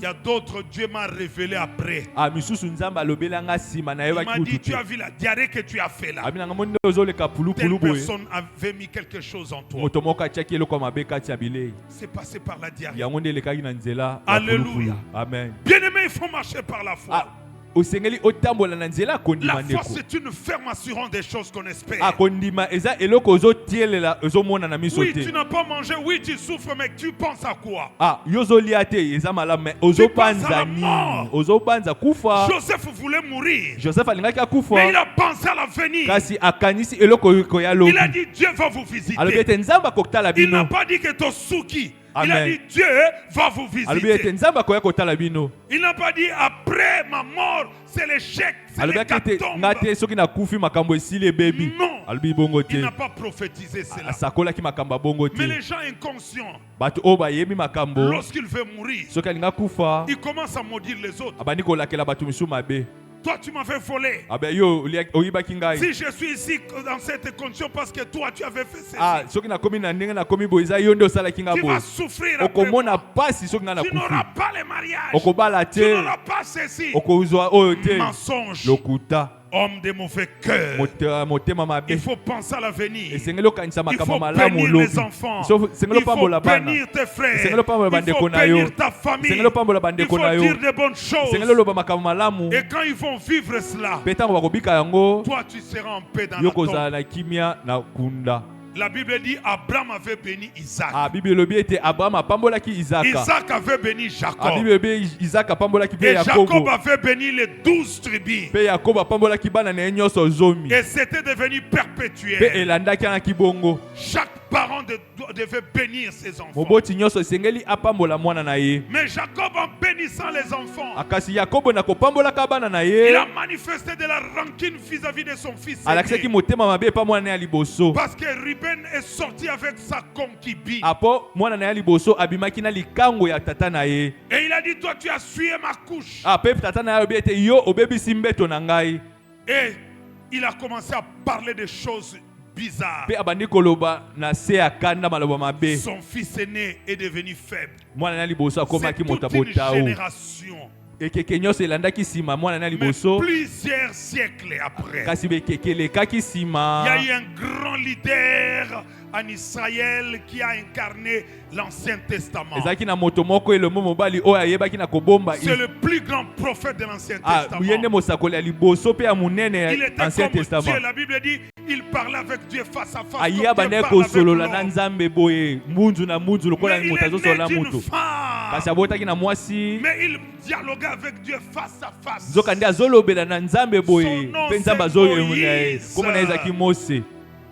Il y a d'autres, Dieu m'a révélé après. Ah, misusu nzambe alobela nga nsima Il m'a nayebaki dit, kutu tu te. as vu la diarrhée que tu as fait là. Abi nanga moni nde ozoleka Telle pulupulu boye personne avait mis quelque chose en toi. moto moko atiaki eloko ya mabe kati ya bilei C'est passé par la diarrhée. yango nde elekaki na nzela ya Alléluia. pulupulu. Amen. Bien-aimé, il faut marcher par la foi. Ah, osengeli otambola na nzela ya kondima La foi, ndeko. c'est une ferme assurance des choses qu'on espère. Ah, kondima eza eloko ozotielela ozomona na miso Oui, te. tu n'as pas mangé, oui, tu souffres, mais tu penses à quoi? Ah, yo ozolia te eza malamu mais penses à ozopanza la nini? mort. Ozopanza kufa. Joseph voulait mourir, Joseph alingaki mais akufa il a pensé à l'avenir. kasi akanisi eloko koya lobi. Il a dit, Dieu va vous visiter. Alobi ete nzambe akotala Il n'a bino. pas dit que ton souki. Il a Amen. dit, Dieu va vous Alobi ete visiter. nzambe akoya kotala bino. Il n'a pas dit, après ma mort, c'est l'échec, c'est Alobi ete l'hécatombe. nga te soki nakufi makambo esili ebebi. Non. Alobi bongo Il te. n'a pas prophétisé cela. Asakolaki makambo ya bongo Mais te. les gens inconscients, Bato oyo bayebi makambo lorsqu'il veut mourir, soki alinga kufa il commence à maudire les autres. abandi kolakela bato misu mabe. Toi, tu m'avais volé. Abe yo oyibaki ngai. Si je suis ici dans cette condition parce que toi, tu avais fait ceci, Ah, soki nakomi na ndenge nakomi boye eza yo nde osalaki nga tu boye. vas souffrir après Okomona moi. pasi soki nga Tu n'auras nakufi. pas le mariage. Okobala Tu te. n'auras pas ceci. Okozwa oyo te. Mensonge. Lokuta. Homme de mauvais cœur. Motema mabe. Il faut penser à l'avenir. Esengeli okanisa Il makambo faut malamu bénir lobi. les enfants. Esengeli Il faut opambola bana. bénir tes frères. Esengeli opambola Il bandeko faut na yo. bénir ta famille. Esengeli opambola Il bandeko faut na yo. dire de bonnes choses. Esengeli oloba makambo malamu. Et quand ils vont vivre cela, Mpe ntango bakobika yango toi, tu seras en paix dans yo la tombe. kozala na kimia na kunda. La Bible dit Abraham avait béni Isaac. Ah, Bible elobi ete Abraham apambolaki Isaka. Isaac avait béni Ah, Jacob. Bible elobi Isaka apambolaki mpe Et Jacob Yakobo. avait béni les 12 tribus. Mpe Yakobo apambolaki bana na ye nyonso zomi. Et c'était devenu Mpe perpétuel. elandaki yanaki bongo. Chaque parent devait bénir ses enfants. Moboti nyonso esengeli apambola mwana na ye. Mais Jacob, en bénissant les enfants, Akasi Yakobo na kopambolaka bana na il ye. a manifesté de la rancune vis-à-vis de son fils. Alakisaki aîné. motema mabe epa mwana na ye ya liboso. Parce que Ruben est sorti avec sa concubine. Apo mwana na ye ya liboso abimaki na likango ya tata na ye. Et il a dit, toi tu as sué ma couche. Ah, pe tata na ye obi ete yo obebisi mbeto na ngai. Et il a commencé à parler de choses bizarres. Pe abandi koloba na se ya kanda maloba mabe. Son fils aîné est devenu faible. Mwana na ye liboso C'est akomaki toute une motabota o. génération. Ekeke nyonso elandaki nsima mwana na ye Mais liboso. plusieurs siècles après, Kasi bekeke elekaki il y nsima. a eu un grand leader en Israël qui a incarné l'Ancien Testament. Ezalaki na moto moko elombo mobali oyo ayebaki na kobomba. C'est le plus grand prophète de l'Ancien Ah, Testament. ye nde mosakoli ya liboso pe ya monene Il ya était Ancien comme Testament. Dieu. La Bible dit, il parlait avec Dieu face à face. Aya comme Dieu bandaki parle avec kosolola na l'homme. nzambe boye munzu na munzu lokola Mais il moto est né azosolola d'une moto. femme. Kasi abotaki na mwasi. Mais il dialoguait avec Dieu face à face. Nzoka nde azolobela na nzambe boye. Son nom, Mpe nzambe c'est azoyemuna ye. Moïse. Kombo na ye ezalaki Mose.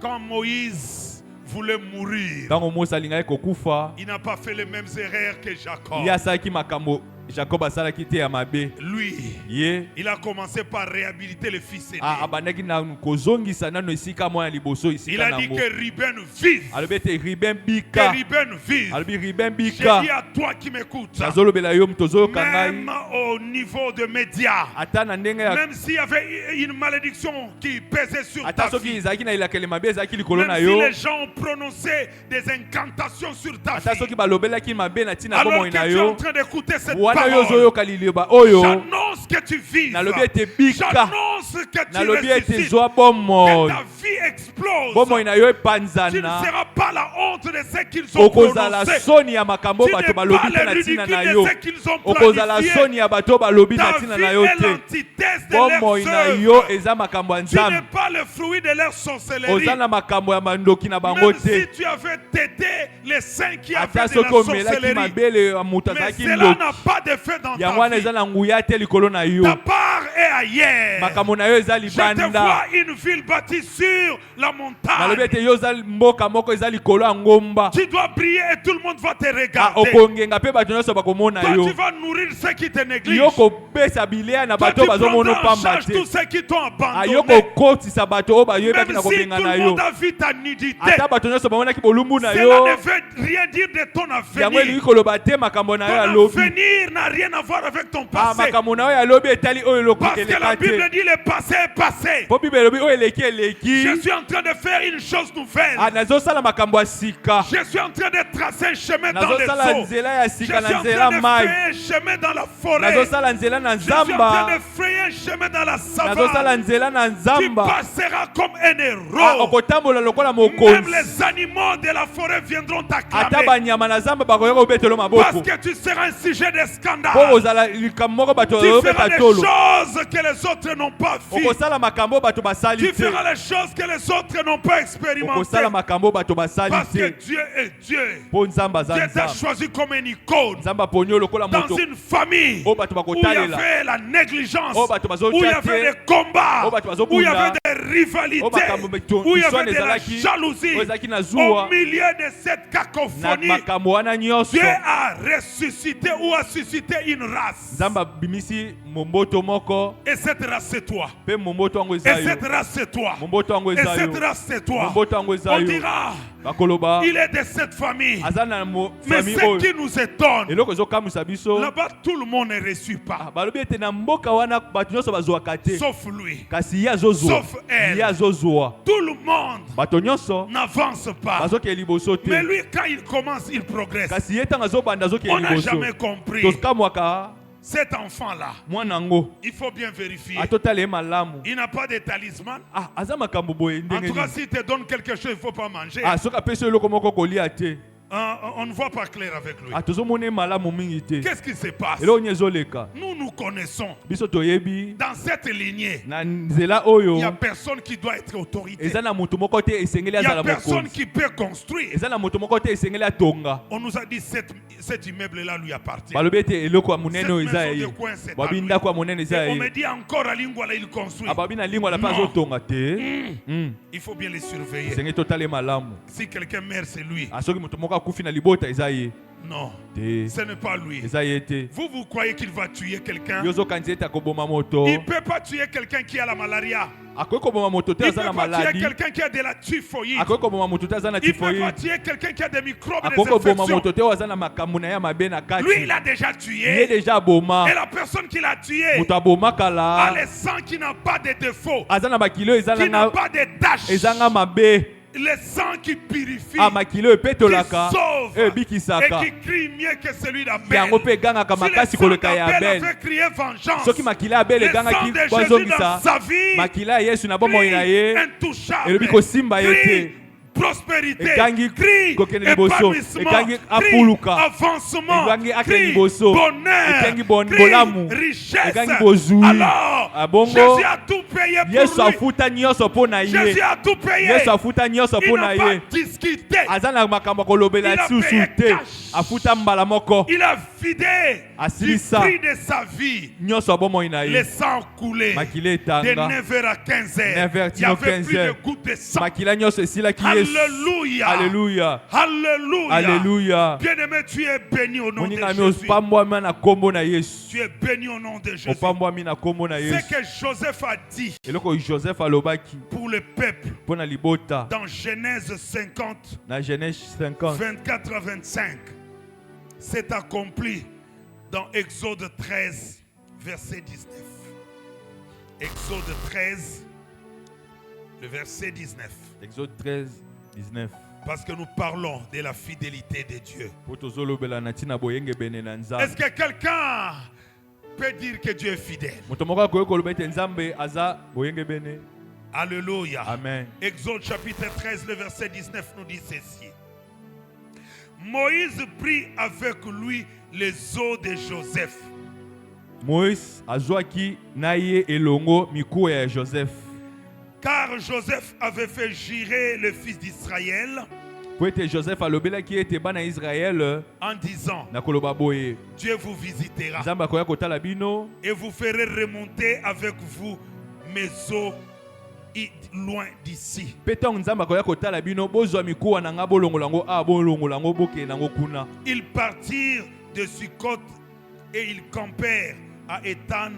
Quand Moïse voulait mourir, Ntango Mose alingaki kokufa. il n'a pas fait les mêmes erreurs que Jacob. Ye asalaki makambo Jacob asalaki te ya mabe. Lui, Ye il a commencé par réhabiliter le fils aîné. abandaki na kozongisa nano esika mwana liboso Il esika a dit nango. que Ruben vive. Alobi ete Ruben Que bika. Ruben vive. Alobi Ruben J'ai bika. dit à toi qui m'écoutes, Nazolobela yo mutu ozoyoka même ngai. au niveau de médias, Ata na ndenge ya même s'il y avait une malédiction qui pesait sur ta ata soki vie, ezalaki na elakeli mabe ezalaki likolo même na si yo. les gens ont prononcé des incantations sur ta Ata vie, soki balobelaki mabe na ntina alors bomoi que na tu es en yo. train d'écouter cette Wana yo parole, ozoyoka liloba oyo. j'annonce que tu vives. Nalobi ete bika. J'annonce que tu Nalobi ete ressuscites. zwa Que bomoi. ta vie explose. Bomoi na yo Tu ne epanzana. seras pas la honte de ce qu'ils ont Okozala prononcé. soni ya makambo Tu bato n'es balobi pas te na le ntina ridicule na de yo. ce qu'ils ont Okozala planifié. soni ya bato balobi na Ta ntina vie na yo est te. l'antithèse de Bomoi leurs na œuvres. yo eza makambo ya Tu n'es nzambe. pas le fruit de leur sorcellerie. Oza na makambo ya mandoki na bango Même si te. tu avais tété les saints qui Ata avaient de la soki omelaki sorcellerie, mabele ya moto mais azalaki cela ndoki. n'a pas d'effet dans Yango ta wana vie. eza na nguya te likolo na yo. Ta part est ailleurs. Makambo na yo eza Je te libanda. vois une ville bâtie sur la Nalobi montagne. ete yo oza mboka moko eza likolo ya ngomba. Tu dois prier et tout le monde va te Ah, regarder. okongenga mpe bato nyonso bakomona Toi, yo. tu vas nourrir ceux qui te négligent. Yo kopesa bileya na Toi, bato tu bazomona prendras en pamba charge te. tous ceux qui t'ont Ah, yo abandonné. kokotisa bato oyo bayoebaki Même na si kobenga tout na le yo. monde a vu ta nudité, Ata bato nyonso bamonaki bolumbu na cela yo. ne veut rien dire de ton Yango elingi avenir. koloba te makambo na yo Ton alobi. avenir n'a rien à voir avec ton Ah, passé. makambo na yo alobi etali oyo eloko Parce que la eleka Bible te. dit le passé est passé. Po Bible elobi oyo eleki eleki. Je suis en train de faire une chose nouvelle. Ah, nazosala makambo ya sika. Je suis en train de tracer un chemin dans les Nazosala eaux. nzela ya Je suis sika en na train nzela de mai. frayer un chemin dans la forêt. Nazosala nzela na Je suis en train nzamba. de frayer un chemin dans la Nazosala savane. nzela na Tu nzamba. passeras comme un Ah, héros. okotambola lokola Même mokonzi. les animaux de la forêt viendront Ata t'acclamer. banyama na zamba bakoyoka kobetelo Parce maboko. que tu seras un sujet de Po scandale. ozala likambo moko bato Tu feras bayobeta des tolo. choses que les autres n'ont pas vues. Okosala makambo bato basali Tu te. feras les choses que les autres n'ont pas expérimentées. Okosala makambo bato basali Parce que te. Dieu est Dieu. Po nzamba Dieu za t'a nzamba. choisi comme une icône. Nzamba ponyo lokola Dans moto. une famille Oh, bato où il y bakotalela. avait la négligence, Oh, bato bazo où il y tia te. avait des combats, Oh, bato bazo où il y bunda. avait des rivalités, Oh, makambo meto- où il y miswana avait de la ezalaki. jalousie. Oh, ezalaki na zuwa. Au milieu de cette Na cacophonie, makambo wana nyonso. Dieu a ressuscité ou a suscité une race. Nzamba bimisi momboto moko. Et cette race, c'est toi. Pe momboto yango Et eza yo. cette race, c'est toi. Momboto yango Et eza yo. cette race, c'est toi. Momboto yango eza On yo. dira, Bakoloba. il est de cette famille. Aza na Mais famille ce oyo. qui nous étonne, Eloko ezokamwisa biso. là-bas, tout le monde ne reçut pas, Balobi ete na mboka wana bato nyonso bazwaka te. sauf lui. Kasi ye azozwa. Sauf elle. Ye azozwa. Tout le monde Bato nyonso n'avance pas. bazokee liboso Mais te. lui, quand il commence, il progresse. Kasi ye ntango azobanda azokee On n'a liboso. jamais compris. Tokamwaka Cet enfant-là, mwana yango. il faut bien vérifier. Atotala ye malamu. Il n'a pas de talisman. Ah, aza makambo boye En ndenge tout cas, nini. s'il te donne quelque chose, il ne faut pas manger. Ah, soki apesi yo eloko moko kolia te. On ne voit pas clair avec lui. Ah, tozomona ye malamu mingi te. Qu'est-ce qui se passe? Eloko nini ezoleka. Nous nous connaissons. Biso toyebi Dans cette lignée, na nzela il oyo n'y a personne qui doit être autorité. eza na moto moko te esengeli Il n'y a azala personne mokonzi. qui peut construire. Eza na moto moko te esengeli atonga. On nous a dit cet immeuble-là lui appartient. Balobi ete eloko ya monene Cette oyo eza maison de ye. coin, c'est à Babi lui. ndako ya monene eza Et on me ye. dit encore à Lingwala, il construit. Ababi na lingwa la pa Non. azotonga te. Il faut bien les surveiller. Esengeli totala ye malamu. Si quelqu'un meurt, c'est lui. Ah, soki moto moko akufi na libota eza ye Non, te. ce n'est pas lui. Eza ye te. Vous croyez qu'il va tuer quelqu'un? Yo ozokanisi ete akoboma moto. Il ne peut pas tuer quelqu'un qui a la malaria. Akoki koboma moto te Il ne aza peut na pas tuer maladi. quelqu'un qui a de la typhoïde. Akoki koboma moto te aza na Il ne peut pas typhoïde. tuer quelqu'un qui a des microbes, des Akoki koboma infections. moto te oyo aza na makambo na ye ya mabe na kati. Lui, il a déjà Ye tué. deja aboma. Et la personne qui l'a tué Moto aboma a kala. le sang qui n'a pas de défaut, Aza na makilo eza qui n'a na pas de taches. ezanga mabe. Le sang qui purifie, Ah, makilo epetolaka. qui sauve et Ebikisaka. qui crie mieux que celui d'Abel. Yango pe egangaka Si le makasi sang koleka ya d'Abel Abel. avait crié vengeance, Soki makila ya Abel le sang egangaki de Jésus dans kozongisa. sa vie, Makila ya Yesu na bomoi na ye. intouchable, Elobi kosimba ye te. crie prospérité, Egangi crie kokende liboso. épanouissement, Egangi crie apuluka. avancement, Egangi ake crie liboso. bonheur, Egangi crie bolamu. richesse. Egangi bozui. Alors, Abongo. Jésus a tout payé Yesu pour lui. afuta nyonso mpo na ye. Jésus a tout payé. Yesu afuta nyonso Il mpo na n'a pas ye. discuté. Aza na makambo ya kolobela Il a susu payé te. cash. Afuta mbala moko. Il a vidé du Asilisa. prix de sa vie. Nyonso ya bomoi na Le ye. sang coulé. Makila De etanga. 9h à 15h. 9h Il y avait tino plus de 15h. gouttes de sang. Makila nyonso esilaki Yesu. Alléluia. Alléluia. Alléluia. Alléluia. Bien-aimé, tu es béni au nom de Moninga mi Jésus. opambwami na kombo na Yesu. Tu es béni au nom de Jésus. Opambwami na kombo na Ce Yesu. que Joseph a dit Eloko Joseph alobaki pour le peuple mpo na libota dans Genèse 50, na Genèse 50. 24 à 25, s'est accompli dans Exode 13, verset 19. Exode 13, le verset 19. Exode 13, 19. Parce que nous parlons de la fidélité de Dieu. Po tozolobela na ntina boyenge bene na Nzambe. Est-ce que quelqu'un peut dire que Dieu est fidèle? Moto moko akoki koloba ete Nzambe aza boyenge bene. Alléluia. Amen. Exode chapitre 13, le verset 19 nous dit ceci. Moïse prit avec lui les os de Joseph. Moïse azwaki na ye elongo mikuwa ya Joseph. Car Joseph avait fait jurer le fils d'Israël Po ete Joseph alobelaki ete bana Israel en disant, na koloba boye. Dieu vous visitera Nzambe akoya kotala bino et vous ferez remonter avec vous mes os loin d'ici. mpe ntango Nzambe akoya kotala bino bozwa mikuwa na nga bolongola yango awa bolongola yango bokende yango kuna. Ils partirent de Sukkot et ils campèrent à Étan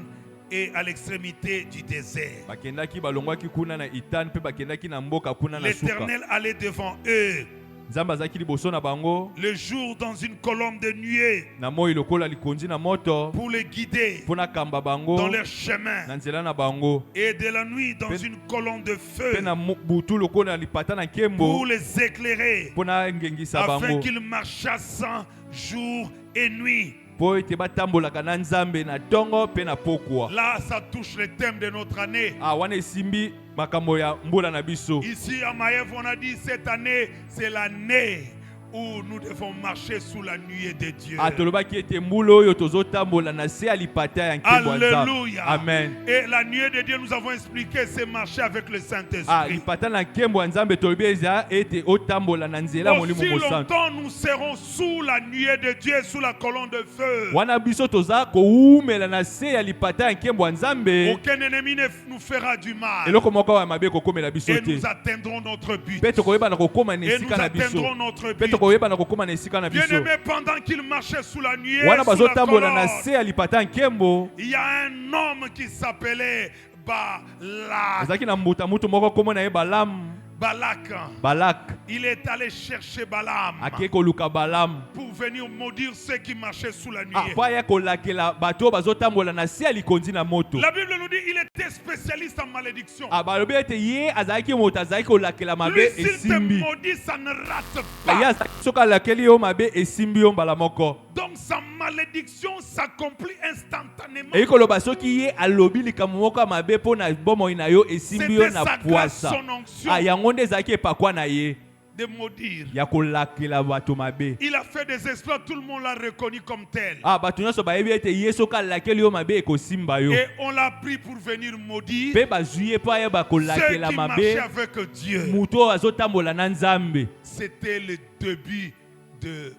et à l'extrémité du désert. Bakendaki balongwaki kuna na Itan mpe bakendaki na mboka kuna na suka. L'Éternel allait devant eux Nzambe azalaki liboso na bango le jour dans une colonne de nuée na moi lokola likonzi na moto pour les guider mpo na kamba bango dans leur chemin, na nzela na bango, et de la nuit dans une colonne de feu mpe na butu lokola lipata na nkembo pour les éclairer, mpo na ngengisa afin bango qu'ils marchassent jour et nuit. mpo ete batambolaka na Nzambe na ntongo mpe na pokwa. Là, ça touche le thème de notre année. Wana esimbi makambo ya mbula na biso. Ici à Maïev, on a dit cette année, c'est l'année où nous devons marcher sous la nuée de Dieu. Tolobaki ete mbula oyo tozotambola na se ya lipata ya nkembo ya Nzambe. Alléluia. Amen. Et la nuée de Dieu, nous avons expliqué, c'est marcher avec le Saint-Esprit. Lipata na nkembo ya Nzambe tolobi eza ete otambola na nzela molimo Aussi mosantu. longtemps nous serons sous la nuée de Dieu, sous la colonne de feu. Wana biso toza koumela na se ya lipata ya nkembo ya Nzambe. Aucun ennemi ne nous fera du mal. Eloko moko ya mabe kokomela biso Et te. nous atteindrons notre but. Mpe tokoyeba na kokoma na Et nous esika na biso. atteindrons notre Mpe but. tokoyeba na kokoma na esika na biso. Bien-aimé, pendant qu'il marchait sous la nuée, Wana sous la bazotambola na colonne, se ya lipata ya nkembo. il y a un homme qui s'appelait Balak. Azaki na mbuta mutu moko kombo na ye Balaam. Balak. Il est allé chercher Balaam Ake koluka Balaam. pour venir maudire ceux qui marchaient sous la nuée. Po aya kolakela bato bazotambola na se ya likonzi na moto. La Bible nous dit qu'il était spécialiste en malédiction. Balobi ete ye azalaki moto azalaki kolakela Lui, mabe s'il te esimbi. maudit, ça ne rate Ye pas. azalaki soki alakeli yo mabe esimbi yo mbala moko. Donc sa malédiction s'accomplit instantanément. Eyi koloba soki ye alobi likambo moko ya mabe mpo na bomoi na yo esimbi yo C'était na sa grâce, pwasa. son onction Yango nde ezalaki epakwa na ye de maudire. ya kolakela bato mabe. Il a fait des exploits, tout le monde l'a reconnu comme tel. Bato nyonso bayebi ete ye soki alakeli yo mabe ekosimba yo. Et on l'a pris pour venir maudire Mpe bazwi ye mpo ayeba ceux kolakela qui marchaient mabe avec Dieu. moto oyo azotambola na Nzambe. C'était le début de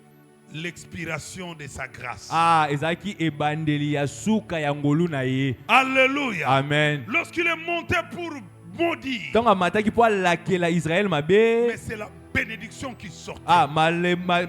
l'expiration de sa grâce. Ezalaki ebandeli ya suka ya ngolu na ye. Alléluia. Amen. Lorsqu'il est monté pour maudire, Ntango amataki mpo alakela Israel mais mabe. c'est la bénédiction qui sortait.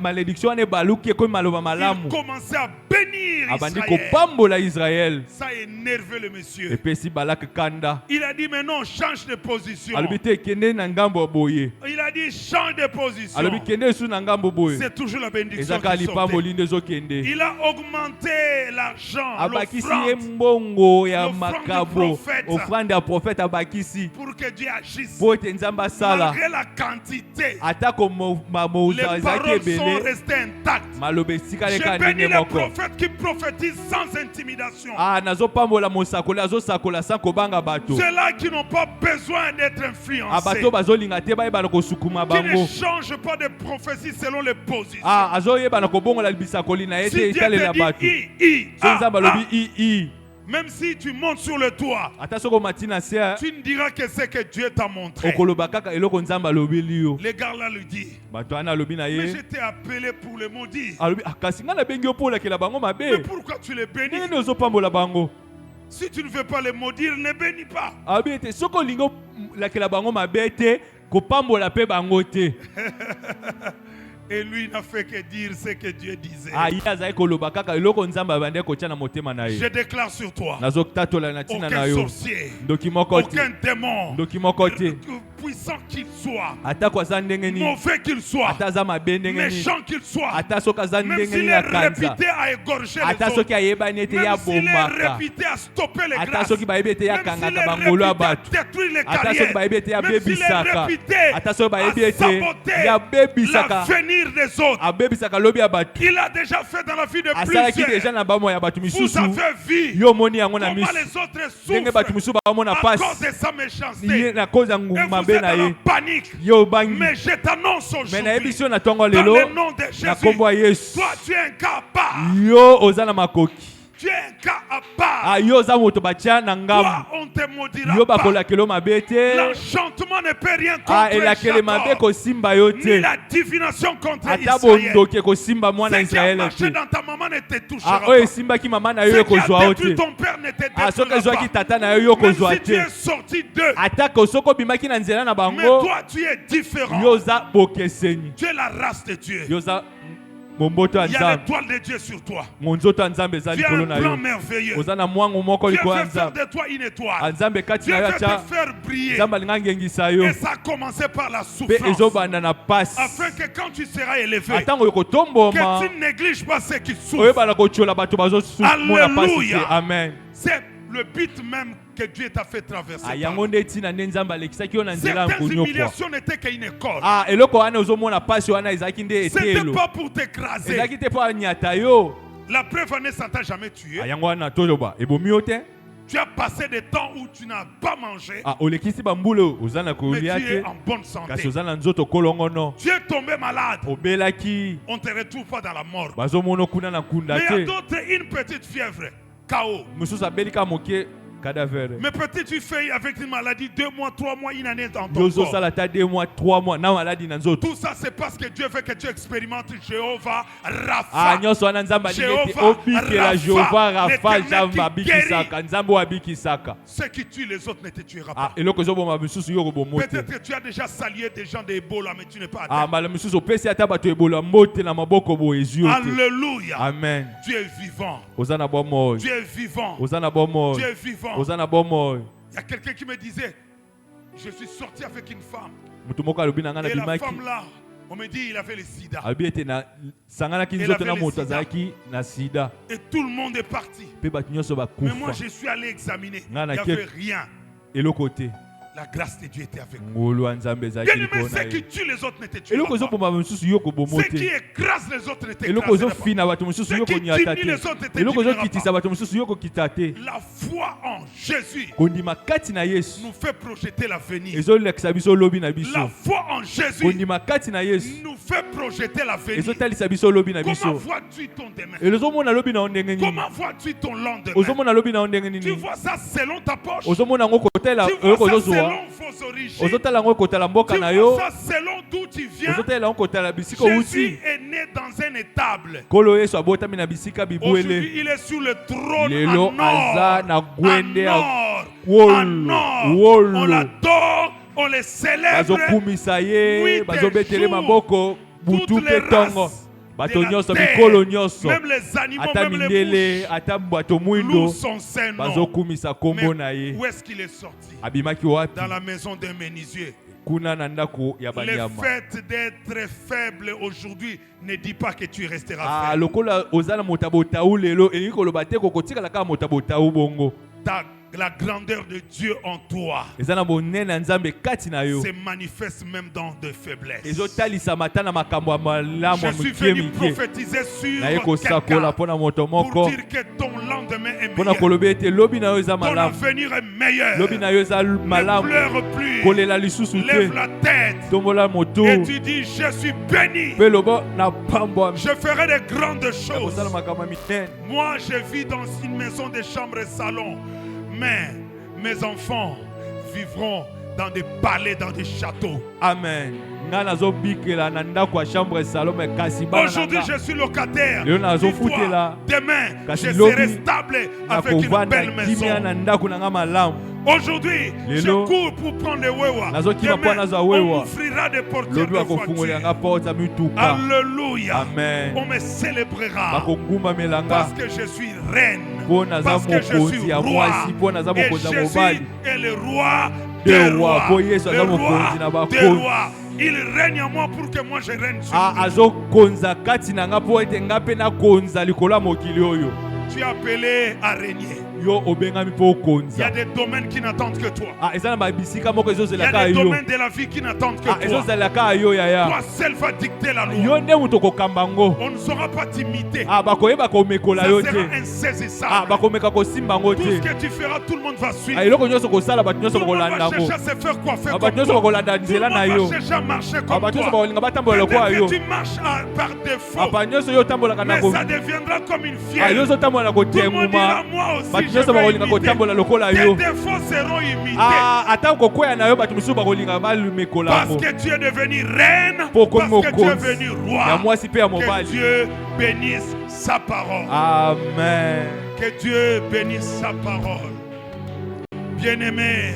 Malédiction wana ebaluki ekomi maloba malamu. Il commençait à bénir Abandi Israël. kopambola Israel. Ça a énervé le monsieur. Epesi Balak kanda. Il a dit, mais non, change de position. Alobi te kende na ngambo boye. Il a dit, change de position. Alobi kende su na ngambo boye. C'est toujours la bénédiction Ezaka qui lipambo sortait. linde ezokende. Il a augmenté l'argent, Abakisi ye l'offrande, mbongo ya l'offrande du makabo. prophète. Offrande ya prophète abakisi. pour que Dieu agisse. Po ete Nzambe asala. Malgré la quantité, Atako les ezalaki paroles sont ebele. restées intactes. Maloba esikali J'ai kaka béni ndenge les moko. prophètes qui prophétisent sans intimidation. Nazopambola mosakoli azosakola sans kobanga bato. Ceux-là qui n'ont pas besoin d'être influencés. Bato bazolinga te bayeba na kosukuma Qui ne bango. changent pas de prophétie selon les positions. Azoyeba na kobongola bisakoli na Si ete Dieu te etalela bato. dit I, So Nzambe alobi i. Même si tu montes sur le toit, ata soko matina se tu ne diras que c'est que Dieu t'a montré. okoloba kaka eloko nzambe alobeli yo. Les gars là lui disent, Bato wana alobi na mais ye je t'ai appelé pour le maudire. alobi kasi nga nabengi yo mpo olakela bango Mais mabe. pourquoi tu les bénis? Nini ozopambola bango? Si tu ne veux pas les maudire, ne bénis pas. Alobi ete soki olingi olakela bango mabe te kopambola mpe bango te. Et lui n'a fait que dire ce que Dieu disait. Aye azali koloba kaka eloko nzambe abandi kotia na motema na Je ye. déclare sur toi, Nazotatola na ntina na aucun yo. sorcier, Ndoki moko te. aucun démon, Ndoki moko te. puissant qu'il soit, Atako aza ndenge nini. mauvais qu'il soit, Ata aza mabe ndenge nini. méchant qu'il soit, Ata soki aza même ndenge s'il nini est ya kanza. réputé à égorger les Ata autres, soki ayebani ete ya même s'il est bombaka. réputé à stopper les Ata grâces, soki bayebi ete ya même s'il kangaka est bangolo ya réputé à bato. détruire les Ata soki carrières, bayebi ete ya même s'il est bebisaka. réputé Ata soki bayebi à ete saboter ya bebisaka. l'avenir des autres, Abebisaka lobi ya bato. il a déjà fait dans la vie de Asalaki plusieurs. deja na bamo ya bato Vous misusu. avez vu Yo moni yango na comment misu. les autres Ndenge bato souffrent misusu bamona à pasi. cause de sa Ye méchanceté. na koza Et vous mabe êtes na dans la ye. panique. Yo bangi. Mais je t'annonce Mais na aujourd'hui, ebiso na tongo dans lelo. le nom de Na Jésus, kombo ya Yesu. toi tu es un cas à part. Yo oza na makoki. Tu es un cas à part. Ah yo oza moto batia na Toi, ngambu. on te maudira Yo pas. bakolakelo mabe te. L'enchantement ne peut rien Ah contre elakele mabe Jacob, kosimba yo ni te. la divination contre Ata Israël. bondoke kosimba mwana Ce qui a Israël marché te. dans ta maman ne te touchera Ah oyo pas. esimbaki mama na Ce yo qui a ekozwa yo détruit te. ton père ne te Ah soki détruira ezwaki pas. tata na yo yo Même kozwa si tu te. es sorti d'eux, Atako soki obimaki na nzela na mais bango. toi tu es différent. Yo oza bokeseni. Tu es la race de Dieu. Yo oza momboto ya Il y a nzambe. l'étoile de Dieu sur toi. Monzoto ya nzambe eza Tu as likolo un na plan yo. merveilleux. Oza na mwangu moko Dieu likolo ya veut faire nzambe. de toi une étoile. Nzambe kati Dieu na yo veut te atya faire briller. nzambe alingi angengisa yo. Et ça a commencé par la Mpe souffrance. ezobanda na pasi. Afin que quand tu seras élevé, Atango yokotomboma. que tu ne négliges pas ceux qui souffrent. oyebana kotiola bato bazomona pasi te. Alléluia. Amen. C'est le but même que Dieu t'a fait traverser. par. yango nde ntina nde nzambe alekisaki yo na nzela ya Certaines konyokwa. humiliations n'étaient qu'une école. Eloko wana ozomona pasi wana ezalaki nde C'était etelo. pas pour t'écraser. ezalaki te mpo anyata yo. La preuve en est, ça t'a jamais tué. yango wana toloba ebomi yo te. Tu as passé des temps où tu n'as pas mangé, olekisi bambula oyo oza na mais kolia tu es te en bonne kasi santé. oza na nzoto kolongono. Tu es tombé malade. obelaki On ne te retrouve pas dans la mort. bazomona kuna na nkunda Mais il y a te. d'autres, une petite fièvre, KO. mosusu abelika moke cadavere. Mais peut-être tu fais avec une maladie 2 mois, 3 mois, une année dans ton corps. yozosala ta 2 mois 3 mois na maladi na nzoto. Tout ça, c'est parce que Dieu veut que tu expérimentes Jéhovah Rapha. nyonso wana nzambe alingi ete Jehova obikela Rapha, jehova rafa l'Éternel nzambe qui abikisaka nzambe oyo abikisaka. Ceux qui tuent les autres ne te tuera pas. eloko ezoboma misusu yo kobomo te. Peut-être que tu as déjà salué des gens d'Ebola, mais tu n'es pas atteint. mbala misusu opesi ata bato ebola mbote na maboko boye ezwi yo te. Alléluia. Amen. Tu es vivant. oza na bomoi. Tu es vivant. oza na bomoi. Tu es vivant. oza na bomoi. Il y a quelqu'un qui me disait, je suis sorti avec une femme. moto moko alobi na ngai na Et la bimaki. femme là, on me dit, il avait le sida. alobi ete na sanganaki Elle nzoto avait na le moto sida. azalaki na sida. Et tout le monde est parti. mpe bato nyonso Mais moi, bakufa. je suis allé examiner. Il n'y Nana avait ke- rien. eloko te. La grâce de Dieu était avec nous. ngolu ya nzambe ezalaki Bien aimé, likolo na ceux qui ye. tuent les autres ne te tuent eloko pas. ezoboma misusu yo kobomo Ceux qui te. écrasent les autres ne eloko t'écrasent pas. ezofina bato mosusu Ceux yo qui konyata diminuent les autres ne te. te eloko diminuera ezokitisa pas. bato mosusu yo kokita te. La foi en Jésus kondima kati na yesu nous fait projeter l'avenir. ezolekisa biso lobi na La biso. foi en Jésus kondima kati na yesu nous fait projeter l'avenir. ezotalisa biso lobi na Comment biso. vois-tu ton demain? ezomona lobi na yo ndenge nini. Comment vois-tu ton lendemain? ozomona lobi na yo ndenge Tu nini. vois ça selon ta poche? ozomona yango kotala Tu oyo vois ça kozozwa. selon vos origines? ozotala yango kotala mboka Tu na vois yo. ça selon d'où tu viens? ozotala yango kotala bisika Jésus outi. est né dans un étable. kolo yesu abotami na bisika Aujourd'hui, bibwele. il est sur le trône Lelo en or. aza na gwende ya En wolo, or. wolo. On l'adore, on le célèbre. bazokumisa ye Nuit et bazobetele jour. maboko butu Toutes les mpe ntongo. races bato de la nyonso terre, mikolo nyonso même les animaux, ata même les mindele mouches, ata bato louent mwindo son Saint-Nom. bazokumisa kombo na Mais ye. où est-ce qu'il est sorti? abimaki wapi? Dans la maison d'un menuisier. kuna na ndako ya Le banyama. fait d'être faible aujourd'hui ne dit pas que tu resteras faible. lokola oza na moto abotau lelo elingi koloba te kokotikala kaka moto abotau bongo. Ta la grandeur de Dieu en toi eza na bonene ya Nzambe kati na yo se manifeste même dans de faiblesses. ezotalisa mata na makambo ya malamu ya Je suis mike venu mike prophétiser sur naye kosakola quelqu'un mpo na moto pour moko dire que ton lendemain est mpo na meilleur. koloba ete lobi na yo eza Ton malamu avenir est meilleur. lobi na yo eza Ne malamu pleure plus. kolela lisusu Lève te la tête tombola moto et tu dis je suis béni. mpe loba na pambwa Je ferai de grandes choses. kosala makambo ya minene. Moi, je vis dans une maison de chambres et salons, mais mes enfants vivront dans des palais, dans des châteaux. Amen. Nga nazobikela na ndako ya chambre salon me kasi bana Aujourd'hui, nanga. je suis locataire. Leo nazo Dis-toi, futela. demain, Kasi je lobi, serai stable avec une nakovanda belle kimia na maison. ndako na nga malamu. Aujourd'hui, je Lelo, cours pour prendre les wewa. nazo kima Demain, mpo naza on wewa. m'offrira des portières Lobi de bakofungolera nga voiture. porte ya mituka. Alléluia. Amen. On me célébrera Bakongumamela nga parce que je suis reine. mpo naza Parce que je mokonzi suis ya roi. mwasi mpo naza Et mokonzi ya Jésus mobali. est le roi Des des rois. rois. Po Yesu Le aza roi mokonzi na bakonzi. des rois. Il règne en moi pour que moi je règne sur lui. azokonza kati na nga mpo ete nga mpe nakonza likolo ya mokili oyo. Tu es appelé à régner. Yo obengami mpo Il y a okonza. des domaines qui n'attendent que toi. Eza na babisika moko Il y ezozelaka a des yo. domaines de la vie qui n'attendent que toi. Ezozelaka yo yaya. Toi seul vas dicter la Yo loi. nde moto okokamba ngo. On ne saura pas t'imiter. Bakoyeba komekola Ça yo sera te. insaisissable. Bakomeka kosimba ngo Tout ce te. que tu feras, tout le monde va suivre. Eloko nyonso kosala bato nyonso Tout le monde bakolanda va ngo. chercher à se faire coiffer Bato comme nyonso toi. bakolanda Tout le nzela na monde yo. va chercher à marcher comme Bato nyonso toi. bakolinga batambola lokwa yo. Peut-être que tu marches par défaut. Bato nyonso yo otambolaka na Mais ko. ça deviendra comme une Yo fière. ozotambola na Tout le monde dira kotenguma. moi aussi Bato je nyonso vais bakolinga imiter. kotambola lokola Tes yo. défauts seront imités. Ata kokwea na yo bato mosusu bakolinga balumekola Parce ngo. que tu es devenu reine. Po Parce komi que tu es mokonzi. venu Ya roi. mwasi mpe ya Que mobali. Dieu bénisse sa parole. Amen. Que Dieu bénisse sa parole. Bien-aimé,